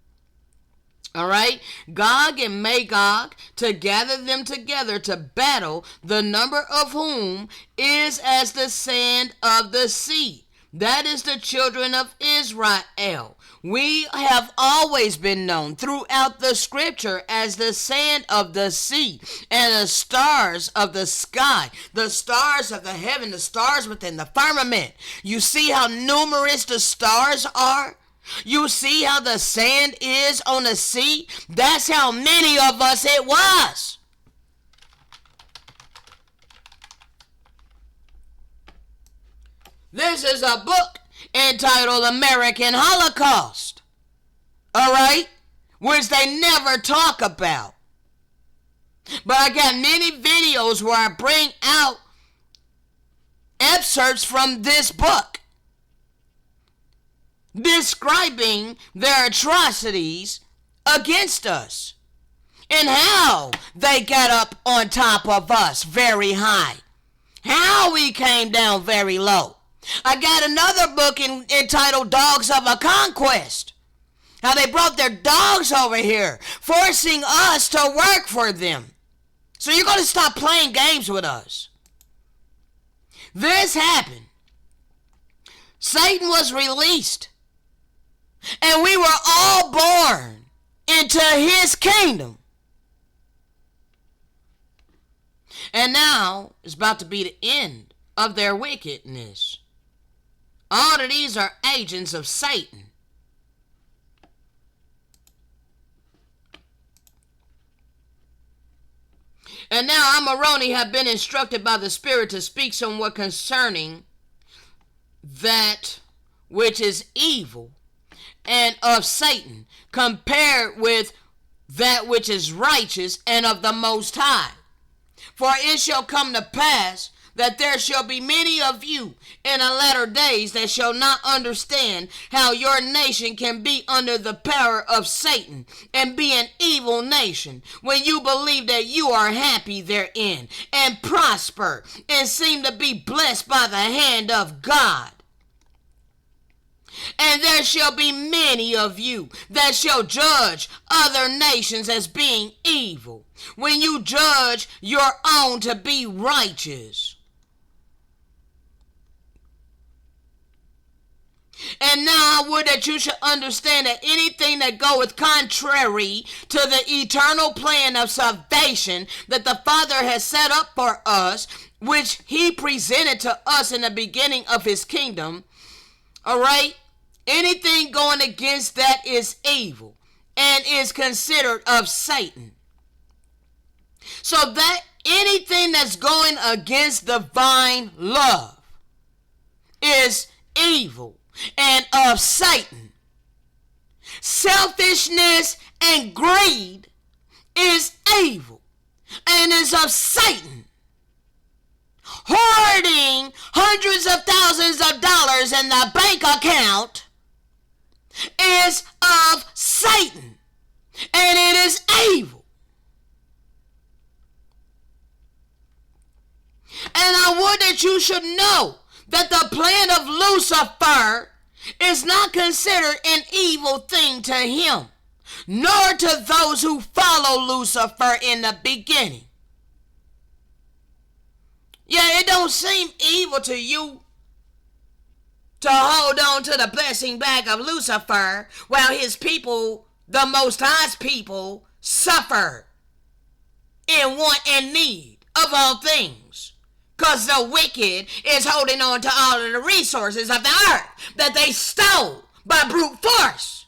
All right? Gog and Magog, to gather them together to battle, the number of whom is as the sand of the sea. That is the children of Israel. We have always been known throughout the scripture as the sand of the sea and the stars of the sky, the stars of the heaven, the stars within the firmament. You see how numerous the stars are? You see how the sand is on the sea? That's how many of us it was. This is a book entitled American Holocaust. All right? Which they never talk about. But I got many videos where I bring out excerpts from this book describing their atrocities against us and how they got up on top of us very high, how we came down very low. I got another book entitled Dogs of a Conquest. How they brought their dogs over here, forcing us to work for them. So you're going to stop playing games with us. This happened. Satan was released. And we were all born into his kingdom. And now it's about to be the end of their wickedness. All of these are agents of Satan. And now I, Moroni, have been instructed by the Spirit to speak somewhat concerning that which is evil and of Satan, compared with that which is righteous and of the Most High. For it shall come to pass that there shall be many of you in the latter days that shall not understand how your nation can be under the power of Satan and be an evil nation, when you believe that you are happy therein and prosper and seem to be blessed by the hand of God. And there shall be many of you that shall judge other nations as being evil, when you judge your own to be righteous. And now I would that you should understand that anything that goeth contrary to the eternal plan of salvation that the Father has set up for us, which he presented to us in the beginning of his kingdom, all right? Anything going against that is evil and is considered of Satan. So that anything that's going against divine love is evil and of Satan. Selfishness and greed is evil and is of Satan. Hoarding hundreds of thousands of dollars in the bank account is of Satan, and it is evil. And I would that you should know that the plan of Lucifer is not considered an evil thing to him, nor to those who follow Lucifer in the beginning. Yeah, it don't seem evil to you to hold on to the blessing bag of Lucifer while his people, the Most High's people, suffer in want and need of all things. Because the wicked is holding on to all of the resources of the earth that they stole by brute force.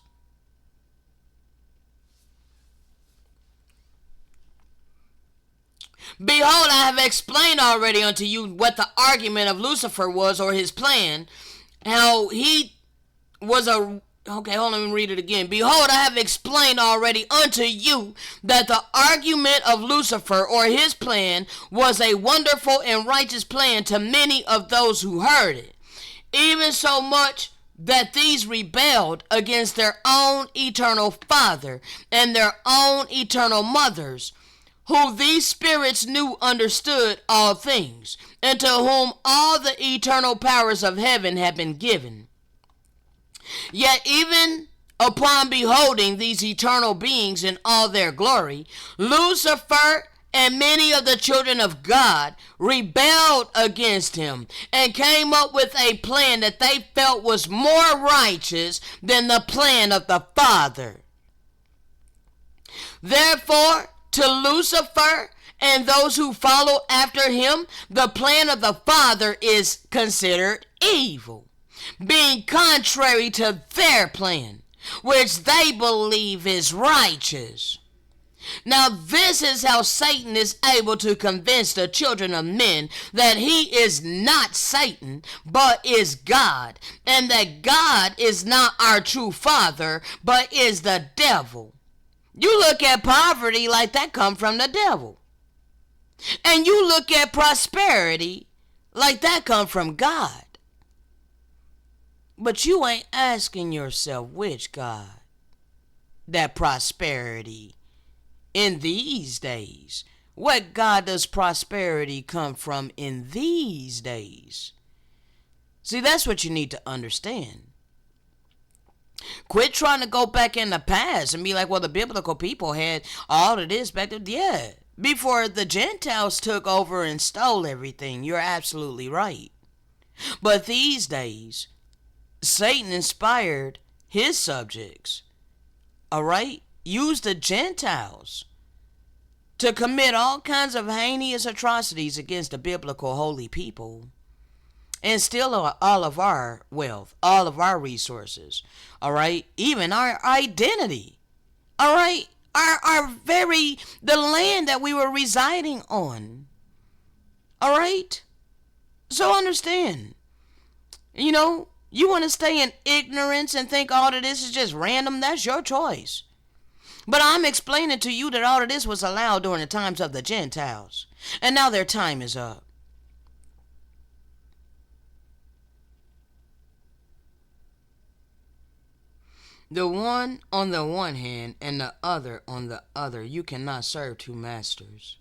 Behold, I have explained already unto you what the argument of Lucifer was, or his plan, how he was a Okay, hold on, let me read it again. Behold, I have explained already unto you that the argument of Lucifer, or his plan, was a wonderful and righteous plan to many of those who heard it, even so much that these rebelled against their own eternal father and their own eternal mothers, who these spirits knew understood all things, and to whom all the eternal powers of heaven have been given. Yet even upon beholding these eternal beings in all their glory, Lucifer and many of the children of God rebelled against him and came up with a plan that they felt was more righteous than the plan of the Father. Therefore, to Lucifer and those who follow after him, the plan of the Father is considered evil, being contrary to their plan, which they believe is righteous. Now this is how Satan is able to convince the children of men that he is not Satan, but is God, and that God is not our true father, but is the devil. You look at poverty like that come from the devil. And you look at prosperity like that come from God. But you ain't asking yourself which God. That prosperity in these days. What God does prosperity come from in these days? See, that's what you need to understand. Quit trying to go back in the past and be like, well, the biblical people had all of this back there. Yeah, before the Gentiles took over and stole everything. You're absolutely right. But these days, Satan inspired his subjects, all right, used the Gentiles to commit all kinds of heinous atrocities against the biblical holy people and steal all of our wealth, all of our resources, all right, even our identity, all right, the land that we were residing on, all right. So understand, you want to stay in ignorance and think all of this is just random? That's your choice. But I'm explaining to you that all of this was allowed during the times of the Gentiles. And now their time is up. The one on the one hand and the other on the other. You cannot serve two masters.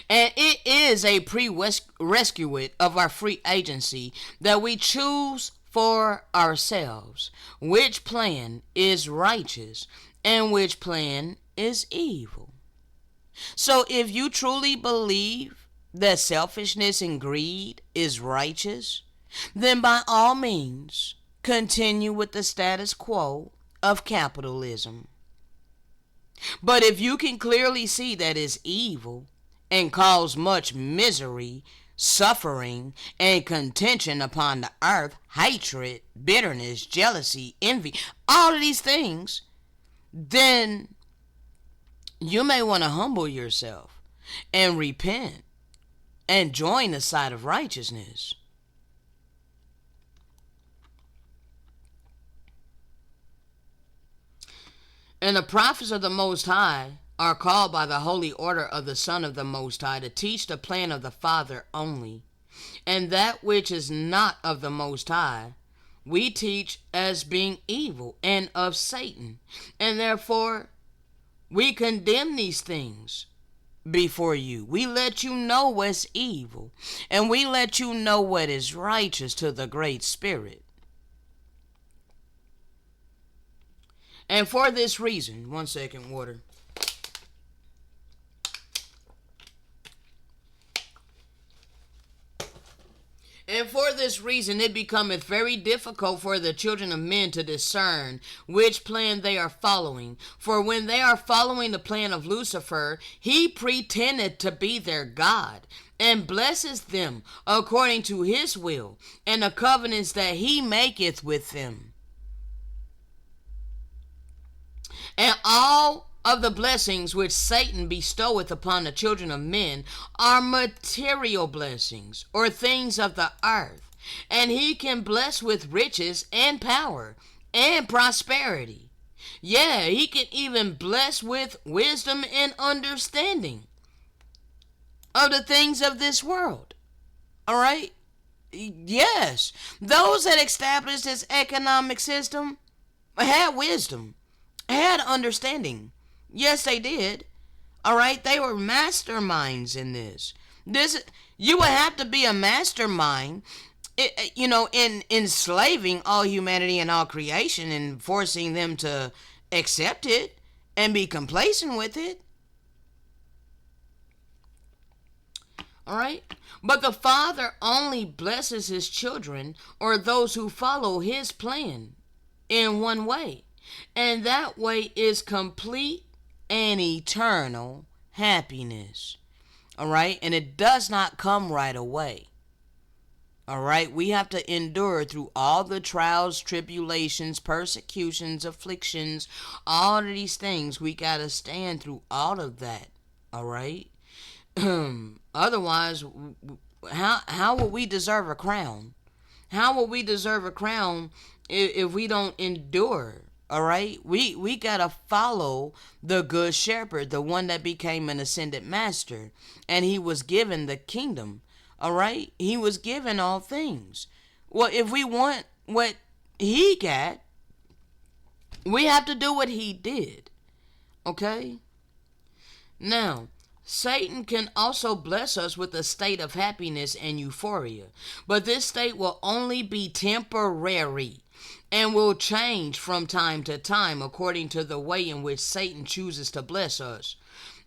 And it is a prerequisite of our free agency that we choose for ourselves which plan is righteous and which plan is evil. So if you truly believe that selfishness and greed is righteous, then by all means continue with the status quo of capitalism. But if you can clearly see that it's evil and cause much misery, suffering, and contention upon the earth, hatred, bitterness, jealousy, envy, all of these things, then you may want to humble yourself and repent and join the side of righteousness. And the prophets of the Most High are called by the holy order of the Son of the Most High to teach the plan of the Father only. And that which is not of the Most High we teach as being evil and of Satan. And therefore we condemn these things before you. We let you know what's evil, and we let you know what is righteous to the Great Spirit. And for this reason, 1 second, water. And for this reason it becometh very difficult for the children of men to discern which plan they are following. For when they are following the plan of Lucifer, he pretended to be their God, and blesses them according to his will, and the covenants that he maketh with them. And all of the blessings which Satan bestoweth upon the children of men are material blessings, or things of the earth, And he can bless with riches and power and prosperity. Yeah, he can even bless with wisdom and understanding of the things of this world. All right? Yes. Those that established this economic system had wisdom, had understanding. Yes, they did. All right? They were masterminds in this. You would have to be a mastermind, in enslaving all humanity and all creation and forcing them to accept it and be complacent with it. All right? But the Father only blesses his children or those who follow his plan in one way. And that way is complete and eternal happiness. All right? And it does not come right away. All right? We have to endure through all the trials, tribulations, persecutions, afflictions, all of these things. We got to stand through all of that. All right? Otherwise, how will we deserve a crown? How will we deserve a crown if we don't endure? All right, we gotta follow the good shepherd, the one that became an ascended master, and he was given the kingdom. All right, he was given all things. Well, if we want what he got, we have to do what he did. Okay. Now, Satan can also bless us with a state of happiness and euphoria, but this state will only be temporary and will change from time to time according to the way in which Satan chooses to bless us.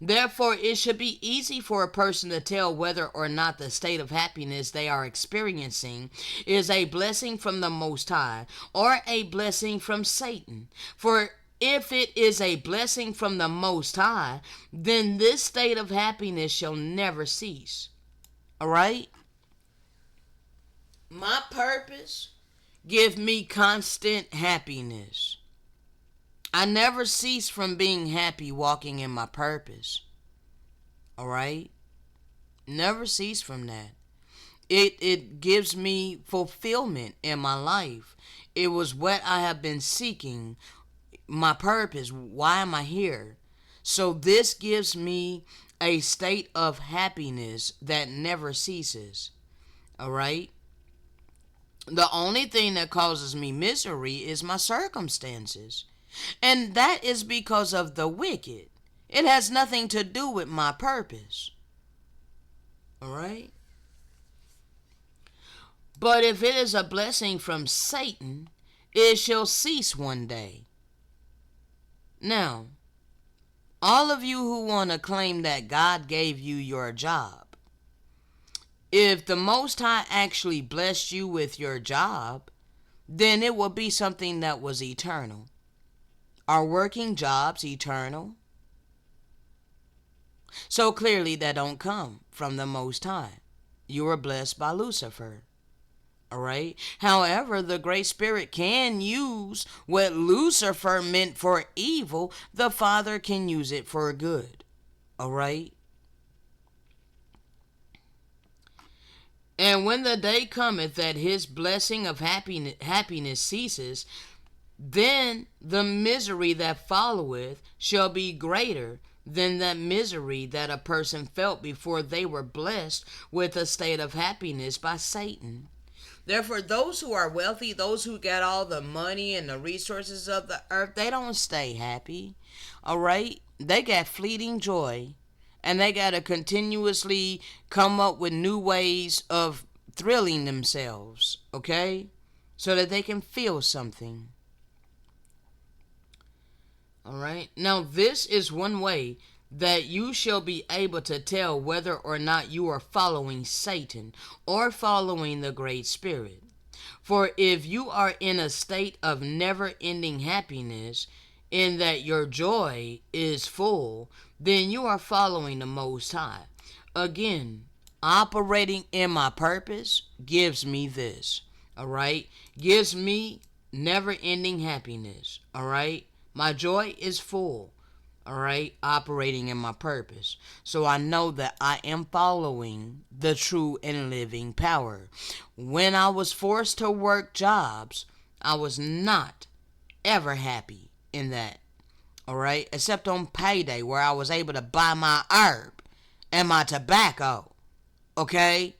Therefore, it should be easy for a person to tell whether or not the state of happiness they are experiencing is a blessing from the Most High or a blessing from Satan. For if it is a blessing from the Most High, then this state of happiness shall never cease. All right? My purpose give me constant happiness. I never cease from being happy walking in my purpose. All right? Never cease from that. It gives me fulfillment in my life. It was what I have been seeking. My purpose. Why am I here? So this gives me a state of happiness that never ceases. All right? The only thing that causes me misery is my circumstances. And that is because of the wicked. It has nothing to do with my purpose. All right? But if it is a blessing from Satan, it shall cease one day. Now, all of you who want to claim that God gave you your job, if the Most High actually blessed you with your job, then it will be something that was eternal. Are working jobs eternal? So clearly that don't come from the Most High. You were blessed by Lucifer. All right. However, the Great Spirit can use what Lucifer meant for evil. The Father can use it for good. All right. And when the day cometh that his blessing of happiness ceases, then the misery that followeth shall be greater than that misery that a person felt before they were blessed with a state of happiness by Satan. Therefore, those who are wealthy, those who got all the money and the resources of the earth, they don't stay happy. All right? They got fleeting joy. And they got to continuously come up with new ways of thrilling themselves. Okay? So that they can feel something. All right? Now, this is one way that you shall be able to tell whether or not you are following Satan or following the Great Spirit. For if you are in a state of never-ending happiness, in that your joy is full, then you are following the Most High. Again, operating in my purpose gives me this. All right? Gives me never-ending happiness. All right? My joy is full. all right, operating in my purpose. So I know that I am following the true and living power. When I was forced to work jobs, I was not ever happy in that, all right, except on payday where I was able to buy my herb and my tobacco, okay?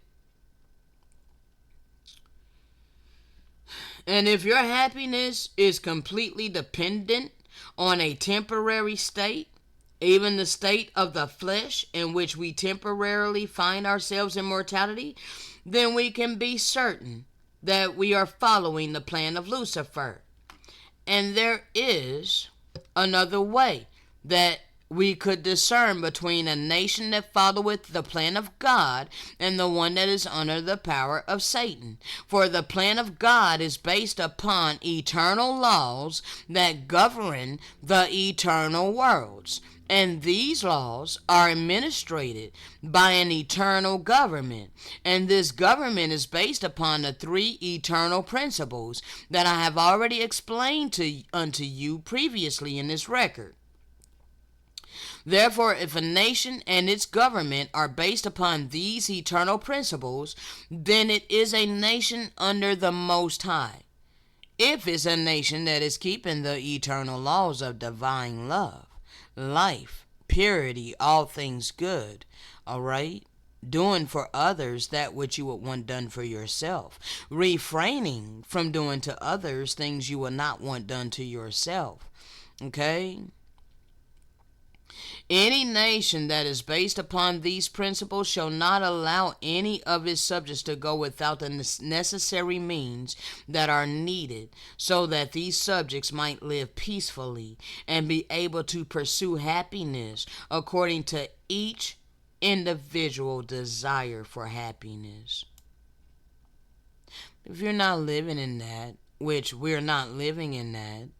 And if your happiness is completely dependent on a temporary state, even the state of the flesh in which we temporarily find ourselves in mortality, then we can be certain that we are following the plan of Lucifer. And there is another way that we could discern between a nation that followeth the plan of God and the one that is under the power of Satan. For the plan of God is based upon eternal laws that govern the eternal worlds. And these laws are administrated by an eternal government. And this government is based upon the three eternal principles that I have already explained unto you previously in this record. Therefore, if a nation and its government are based upon these eternal principles, then it is a nation under the Most High. If it's a nation that is keeping the eternal laws of divine love, life, purity, all things good, all right? Doing for others that which you would want done for yourself. Refraining from doing to others things you would not want done to yourself. Okay? Any nation that is based upon these principles shall not allow any of its subjects to go without the necessary means that are needed so that these subjects might live peacefully and be able to pursue happiness according to each individual desire for happiness. If you're not living in that, which we're not living in that,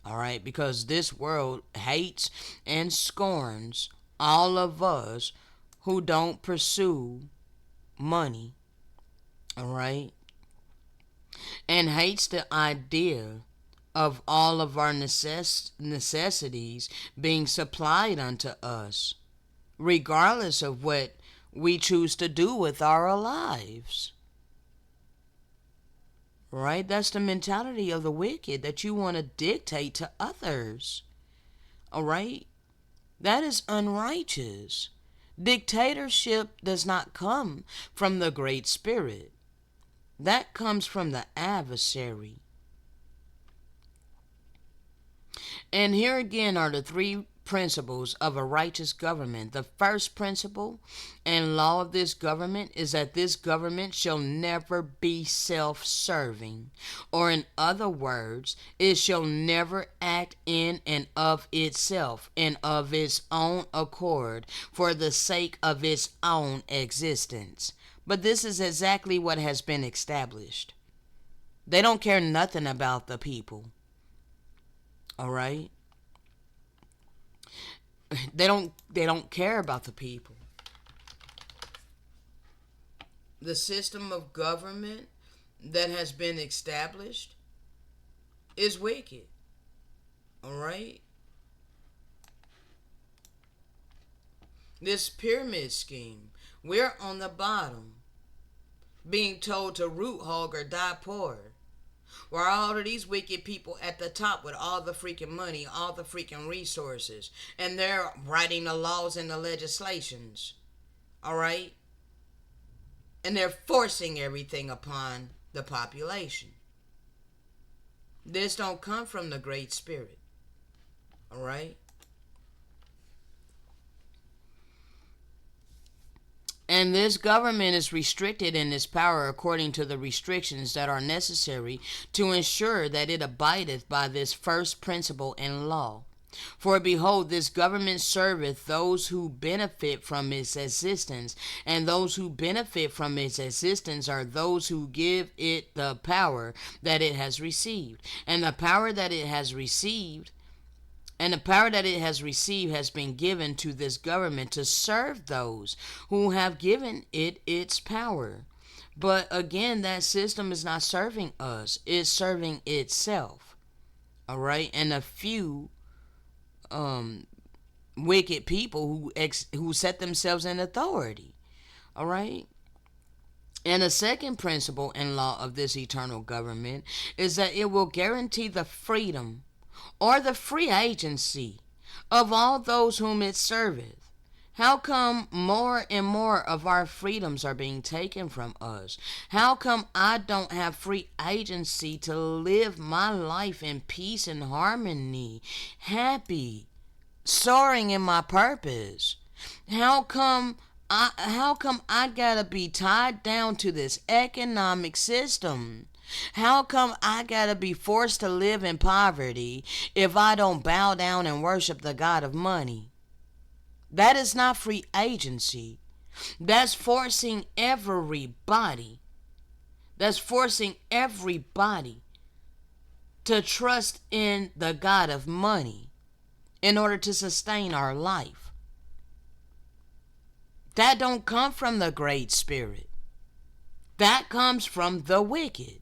all right, because this world hates and scorns all of us who don't pursue money, all right, and hates the idea of all of our necessities being supplied unto us, regardless of what we choose to do with our lives. Right? That's the mentality of the wicked, that you want to dictate to others. All right? That is unrighteous. Dictatorship does not come from the Great Spirit. That comes from the adversary. And here again are the three principles of a righteous government. The first principle and law of this government is that this government shall never be self-serving, or in other words, it shall never act in and of itself and of its own accord for the sake of its own existence. But this is exactly what has been established. They don't care nothing about the people. All right? They don't care about the people. The system of government that has been established is wicked. All right? This pyramid scheme, we're on the bottom, being told to root hog or die poor. Where all of these wicked people at the top with all the freaking money, all the freaking resources, and they're writing the laws and the legislations, all right? And they're forcing everything upon the population. This don't come from the Great Spirit, all right? And this government is restricted in its power according to the restrictions that are necessary to ensure that it abideth by this first principle and law. For behold, this government serveth those who benefit from its existence, and those who benefit from its existence are those who give it the power that it has received. And the power that it has received has been given to this government to serve those who have given it its power. But again, that system is not serving us. It's serving itself. All right? And a few wicked people who set themselves in authority. All right. And a second principle and law of this eternal government is that it will guarantee the freedom or the free agency of all those whom it serveth. How come more and more of our freedoms are being taken from us? How come I don't have free agency to live my life in peace and harmony, happy, soaring in my purpose? How come I gotta be tied down to this economic system? How come I gotta be forced to live in poverty if I don't bow down and worship the God of money? That is not free agency. That's forcing everybody. That's forcing everybody to trust in the God of money in order to sustain our life. That don't come from the Great Spirit. That comes from the wicked.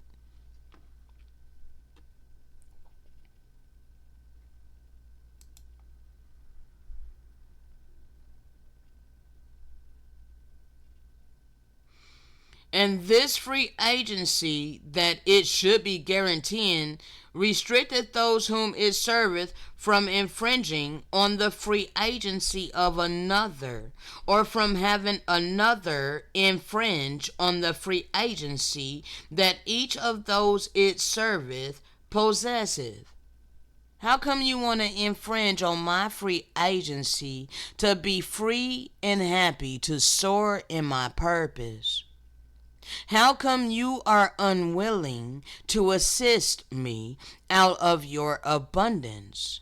And this free agency that it should be guaranteeing restricted those whom it serveth from infringing on the free agency of another, or from having another infringe on the free agency that each of those it serveth possesseth. How come you want to infringe on my free agency to be free and happy, to soar in my purpose? How come you are unwilling to assist me out of your abundance?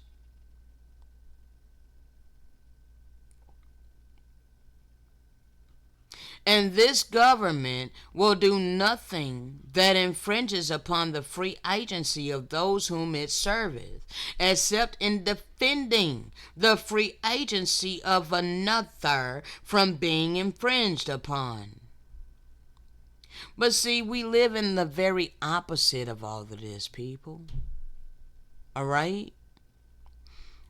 And this government will do nothing that infringes upon the free agency of those whom it serveth, except in defending the free agency of another from being infringed upon. But see, we live in the very opposite of all of this, people. All right?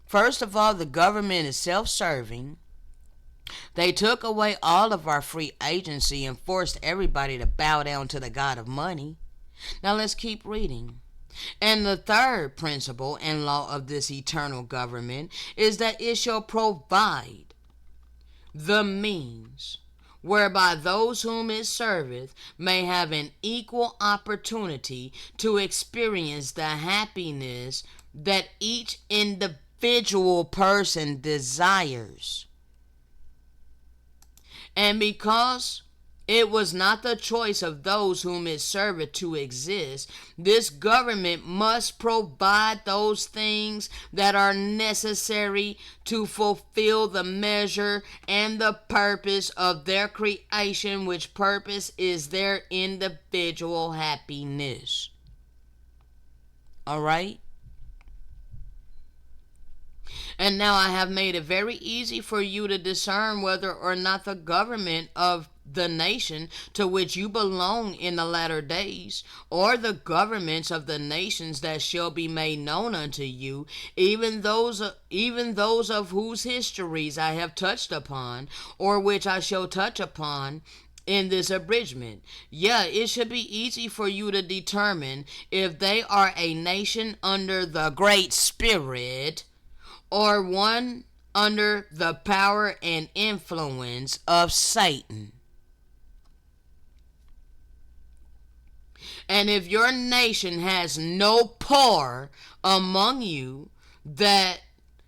First of all, the government is self-serving. They took away all of our free agency and forced everybody to bow down to the God of money. Now let's keep reading. And the third principle and law of this eternal government is that it shall provide the means whereby those whom it serveth may have an equal opportunity to experience the happiness that each individual person desires. And because it was not the choice of those whom it serveth to exist, this government must provide those things that are necessary to fulfill the measure and the purpose of their creation, which purpose is their individual happiness. All right? And now I have made it very easy for you to discern whether or not the government of the nation to which you belong in the latter days, or the governments of the nations that shall be made known unto you, even those of whose histories I have touched upon, or which I shall touch upon in this abridgment. Yeah, it should be easy for you to determine if they are a nation under the Great Spirit, or one under the power and influence of Satan. And if your nation has no poor among you that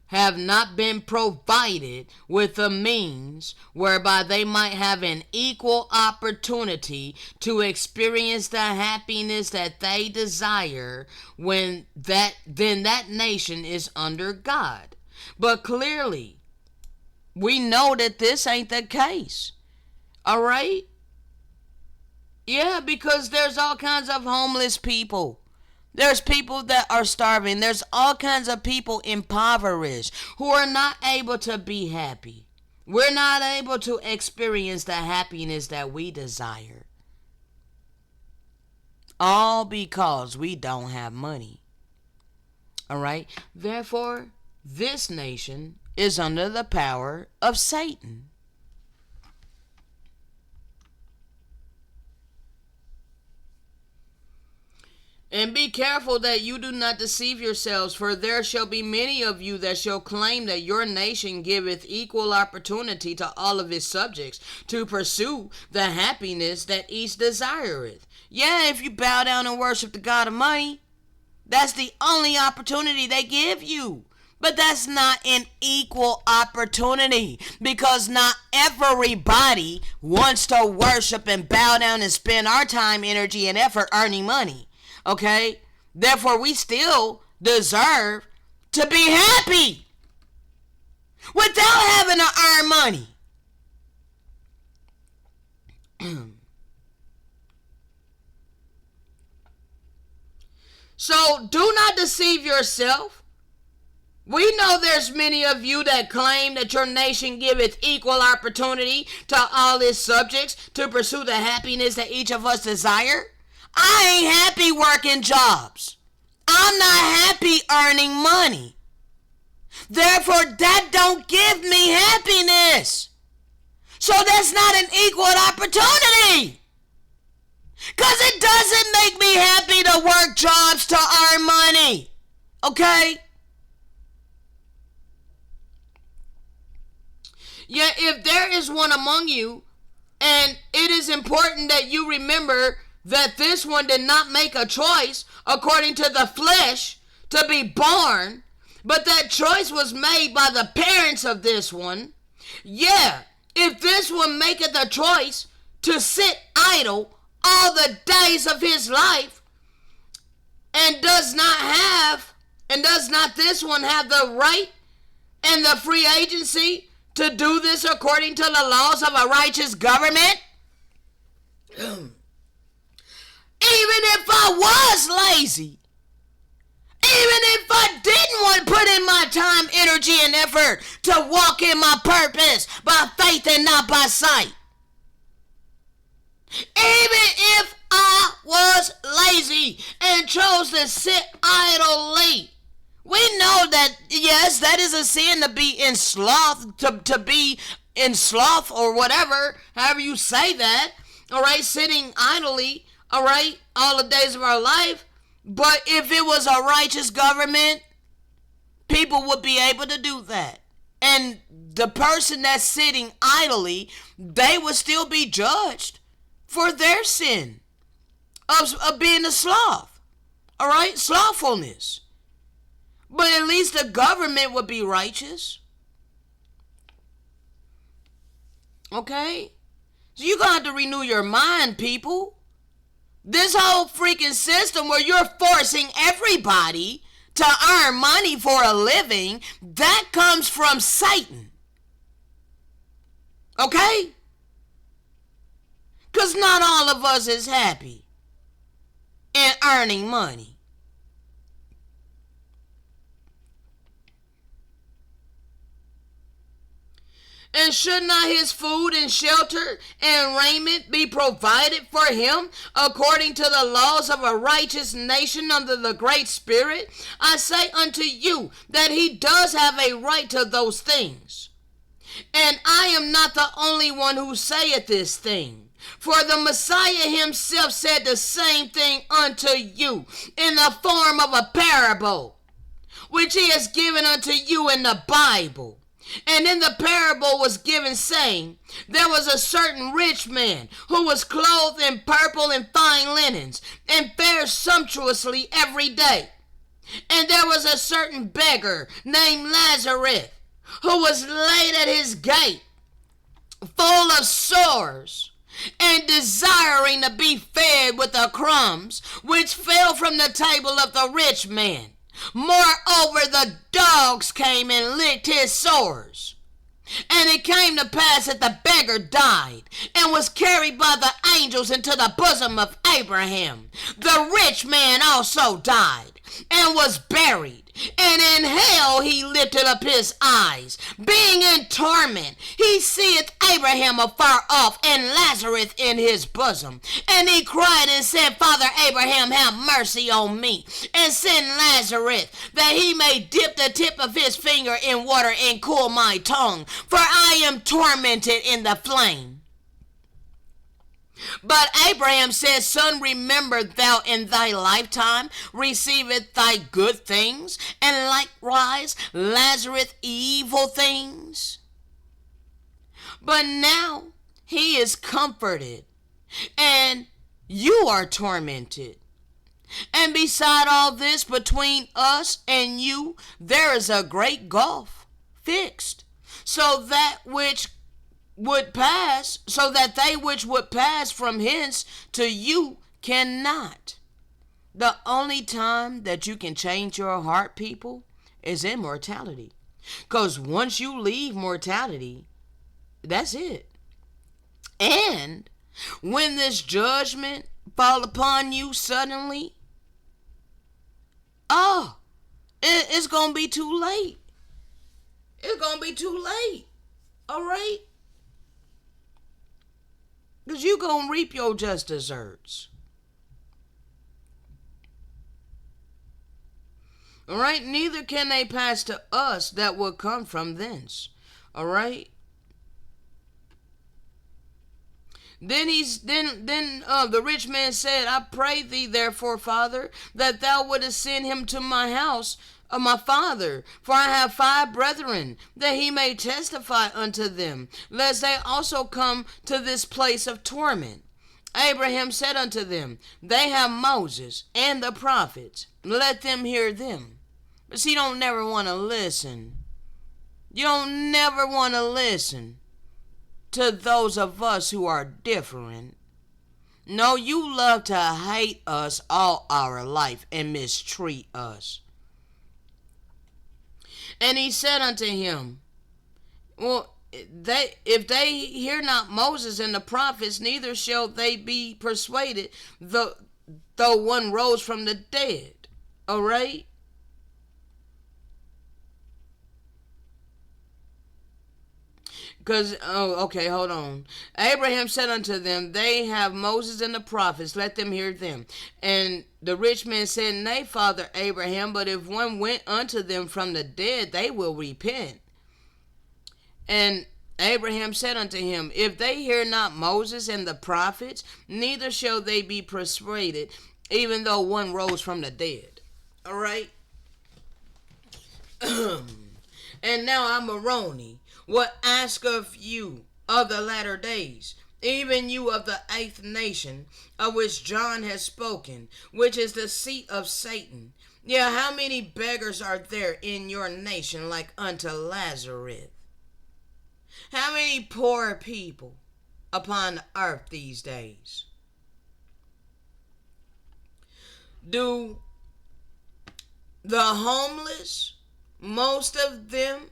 have not been provided with the means whereby they might have an equal opportunity to experience the happiness that they desire, then that nation is under God. But clearly, we know that this ain't the case. All right? Yeah, because there's all kinds of homeless people. There's people that are starving. There's all kinds of people impoverished who are not able to be happy. We're not able to experience the happiness that we desire. All because we don't have money. All right? Therefore, this nation is under the power of Satan. And be careful that you do not deceive yourselves, for there shall be many of you that shall claim that your nation giveth equal opportunity to all of its subjects to pursue the happiness that each desireth. Yeah, if you bow down and worship the God of money, that's the only opportunity they give you. But that's not an equal opportunity, because not everybody wants to worship and bow down and spend our time, energy, and effort earning money. Okay? Therefore, we still deserve to be happy without having to earn money. So, do not deceive yourself. We know there's many of you that claim that your nation giveth equal opportunity to all its subjects to pursue the happiness that each of us desire. I ain't happy working jobs. I'm not happy earning money. Therefore, that don't give me happiness. So that's not an equal opportunity. Because it doesn't make me happy to work jobs to earn money. Okay? Yet if there is one among you, and it is important that you remember that this one did not make a choice according to the flesh to be born, but that choice was made by the parents of this one. Yeah, if this one maketh a choice to sit idle all the days of his life, and does not this one have the right and the free agency to do this according to the laws of a righteous government? Even if I was lazy, even if I didn't want to put in my time, energy, and effort to walk in my purpose by faith and not by sight, even if I was lazy and chose to sit idly, we know that, yes, that is a sin to be in sloth, to be in sloth or whatever, however you say that, all right, sitting idly, all right, all the days of our life. But if it was a righteous government, people would be able to do that. And the person that's sitting idly, they would still be judged for their sin of being a sloth, all right, slothfulness. But at least the government would be righteous. Okay? So you're going to have to renew your mind, people. This whole freaking system where you're forcing everybody to earn money for a living, that comes from Satan. Okay? Because not all of us is happy in earning money. And should not his food and shelter and raiment be provided for him according to the laws of a righteous nation under the Great Spirit? I say unto you that he does have a right to those things. And I am not the only one who saith this thing. For the Messiah himself said the same thing unto you in the form of a parable, which he has given unto you in the Bible. And in the parable was given, saying, there was a certain rich man who was clothed in purple and fine linens, and fared sumptuously every day. And there was a certain beggar named Lazarus, who was laid at his gate, full of sores, and desiring to be fed with the crumbs which fell from the table of the rich man. Moreover, the dogs came and licked his sores. And it came to pass that the beggar died, and was carried by the angels into the bosom of Abraham. The rich man also died, and was buried. And in hell he lifted up his eyes, being in torment. He seeth Abraham afar off, and Lazarus in his bosom. And he cried and said, Father Abraham, have mercy on me, and send Lazarus, that he may dip the tip of his finger in water and cool my tongue, for I am tormented in the flame. But Abraham said, Son, remember thou in thy lifetime receiveth thy good things, and likewise Lazarus evil things. But now he is comforted, and you are tormented. And beside all this, between us and you, there is a great gulf fixed, so that they which would pass from hence to you cannot. The only time that you can change your heart, people, is in mortality. Because once you leave mortality, that's it. And when this judgment fall upon you suddenly, it's going to be too late. It's going to be too late. All right? Because you going to reap your just desserts. All right? Neither can they pass to us that will come from thence. All right? Then the rich man said, I pray thee therefore, Father, that thou wouldest send him to my house of my father, for I have 5 brethren, that he may testify unto them, lest they also come to this place of torment. Abraham said unto them, They have Moses and the prophets, let them hear them. But see, you don't never want to listen. You don't never want to listen to those of us who are different. No, you love to hate us all our life and mistreat us. And he said unto him, Well, if they hear not Moses and the prophets, neither shall they be persuaded, though one rose from the dead. All right? Because, hold on. Abraham said unto them, They have Moses and the prophets, let them hear them. And the rich man said, Nay, Father Abraham, but if one went unto them from the dead, they will repent. And Abraham said unto him, If they hear not Moses and the prophets, neither shall they be persuaded, even though one rose from the dead. All right? And now I'm Moroni. What ask of you of the latter days, even you of the 8th nation, of which John has spoken, which is the seat of Satan. Yeah, how many beggars are there in your nation like unto Lazarus? How many poor people upon the earth these days? Do the homeless, most of them,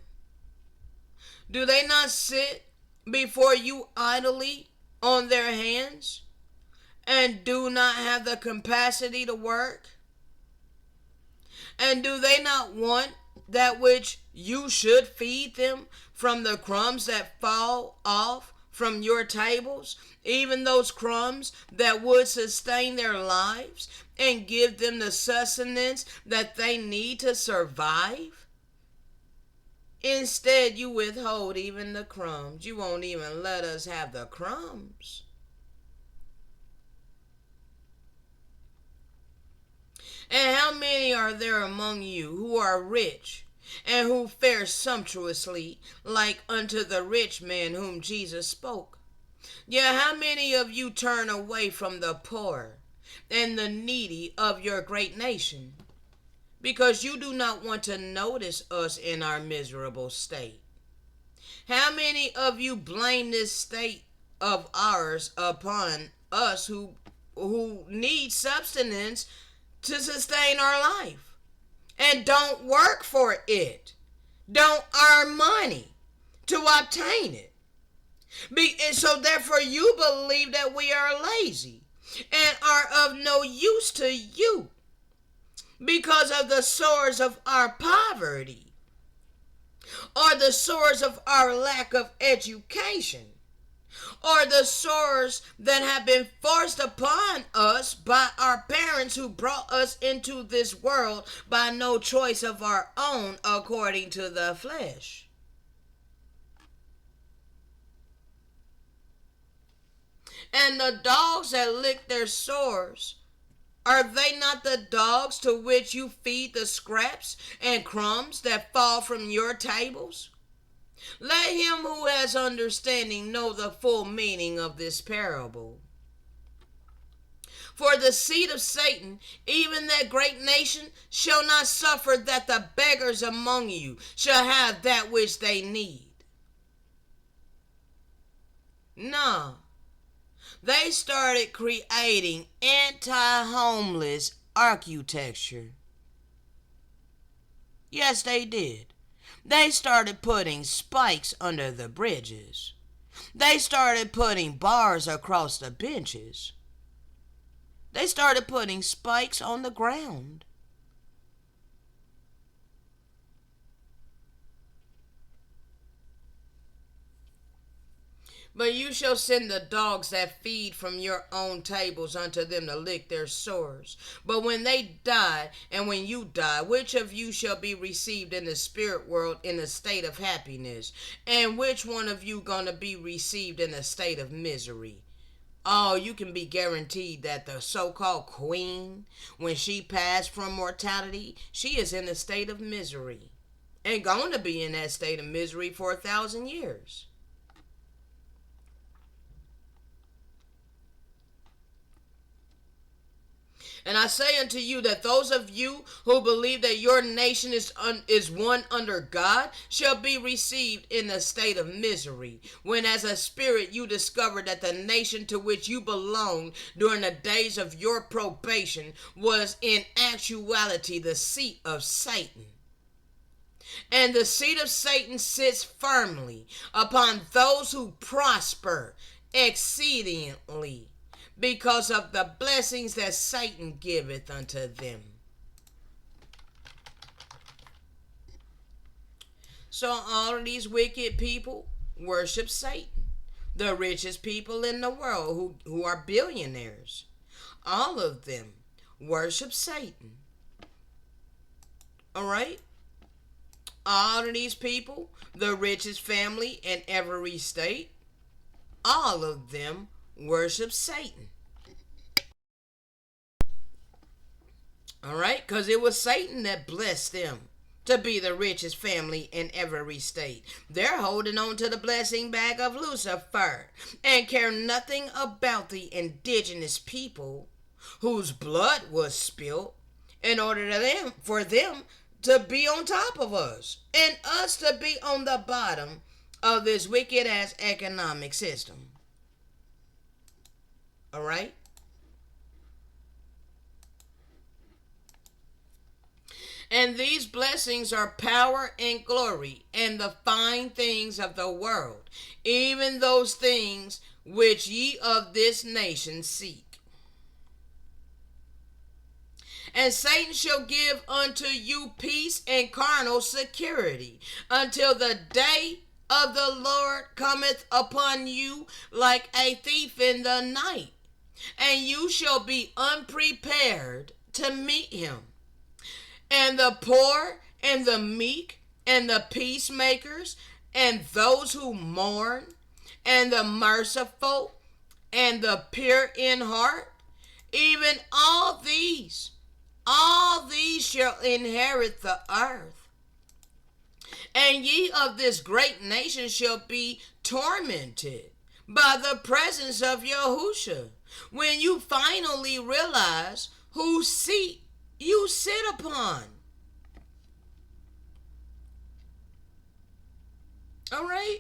do they not sit before you idly on their hands and do not have the capacity to work? And do they not want that which you should feed them from the crumbs that fall off from your tables, even those crumbs that would sustain their lives and give them the sustenance that they need to survive? Instead, you withhold even the crumbs. You won't even let us have the crumbs. And how many are there among you who are rich and who fare sumptuously like unto the rich man whom Jesus spoke? Yet how many of you turn away from the poor and the needy of your great nation, because you do not want to notice us in our miserable state? How many of you blame this state of ours upon us who need substance to sustain our life and don't work for it, don't earn money to obtain it? And so therefore you believe that we are lazy and are of no use to you. because of the source of our poverty or the source of our lack of education or the source that have been forced upon us by our parents who brought us into this world by no choice of our own according to the flesh. And the dogs that lick their sores, are they not the dogs to which you feed the scraps and crumbs that fall from your tables? Let him who has understanding know the full meaning of this parable. For the seed of Satan, even that great nation, shall not suffer that the beggars among you shall have that which they need. No. They started creating anti-homeless architecture. Yes, they did. They started putting spikes under the bridges. They started putting bars across the benches. They started putting spikes on the ground. But you shall send the dogs that feed from your own tables unto them to lick their sores. But when they die, and when you die, which of you shall be received in the spirit world in a state of happiness? And which one of you gonna be received in a state of misery? Oh, you can be guaranteed that the so-called queen, when she passed from mortality, she is in a state of misery. And going to be in that state of misery for 1,000 years. And I say unto you that those of you who believe that your nation is one under God shall be received in a state of misery, when as a spirit you discover that the nation to which you belonged during the days of your probation was in actuality the seat of Satan. And the seat of Satan sits firmly upon those who prosper exceedingly, because of the blessings that Satan giveth unto them. So all of these wicked people worship Satan. The richest people in the world who are billionaires, all of them worship Satan. All right? All of these people, the richest family in every state, all of them worship Satan. All right? Because it was Satan that blessed them to be the richest family in every state. They're holding on to the blessing bag of Lucifer and care nothing about the indigenous people whose blood was spilled in order for them to be on top of us and us to be on the bottom of this wicked ass economic system. All right? And these blessings are power and glory and the fine things of the world, even those things which ye of this nation seek. And Satan shall give unto you peace and carnal security until the day of the Lord cometh upon you like a thief in the night. And you shall be unprepared to meet him. And the poor and the meek and the peacemakers and those who mourn and the merciful and the pure in heart, even all these shall inherit the earth. And ye of this great nation shall be tormented by the presence of Yahusha, when you finally realize whose seat you sit upon. All right?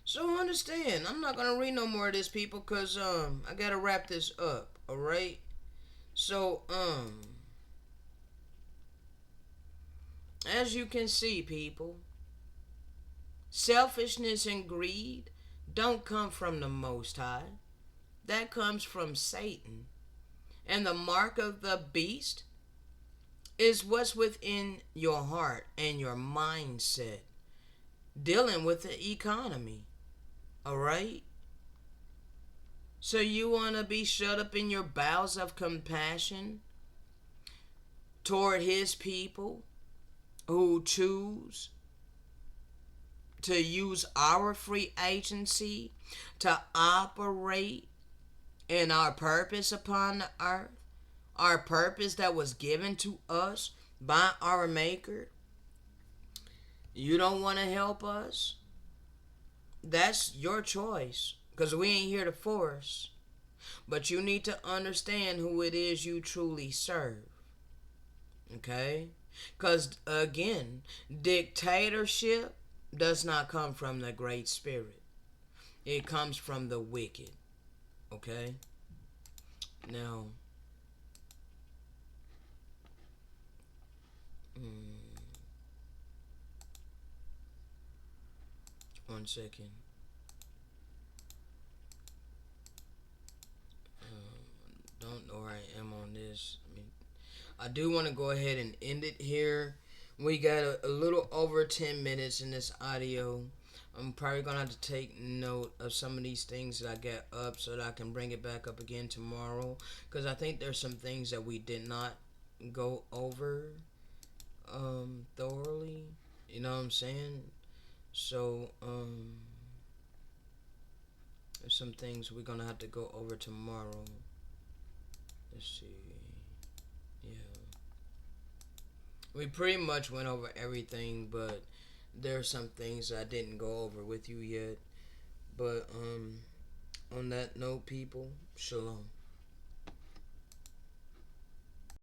So understand, I'm not going to read no more of this, people, because I got to wrap this up. All right? So, as you can see, people, selfishness and greed don't come from the Most High. That comes from Satan. And the mark of the beast is what's within your heart and your mindset, dealing with the economy. All right? So you want to be shut up in your bowels of compassion toward his people who choose to use our free agency to operate in our purpose upon the earth, our purpose that was given to us by our Maker. You don't want to help us? That's your choice, because we ain't here to force. But you need to understand who it is you truly serve. Okay? Because, again, dictatorship does not come from the Great Spirit, it comes from the wicked. Okay? Now, one second. Don't know where I am on this. I do want to go ahead and end it here. We got a little over 10 minutes in this audio. I'm probably going to have to take note of some of these things that I got up so that I can bring it back up again tomorrow. Because I think there's some things that we did not go over thoroughly. You know what I'm saying? So, there's some things we're going to have to go over tomorrow. Let's see. Yeah. We pretty much went over everything, but there are some things I didn't go over with you yet. But on that note, people, shalom.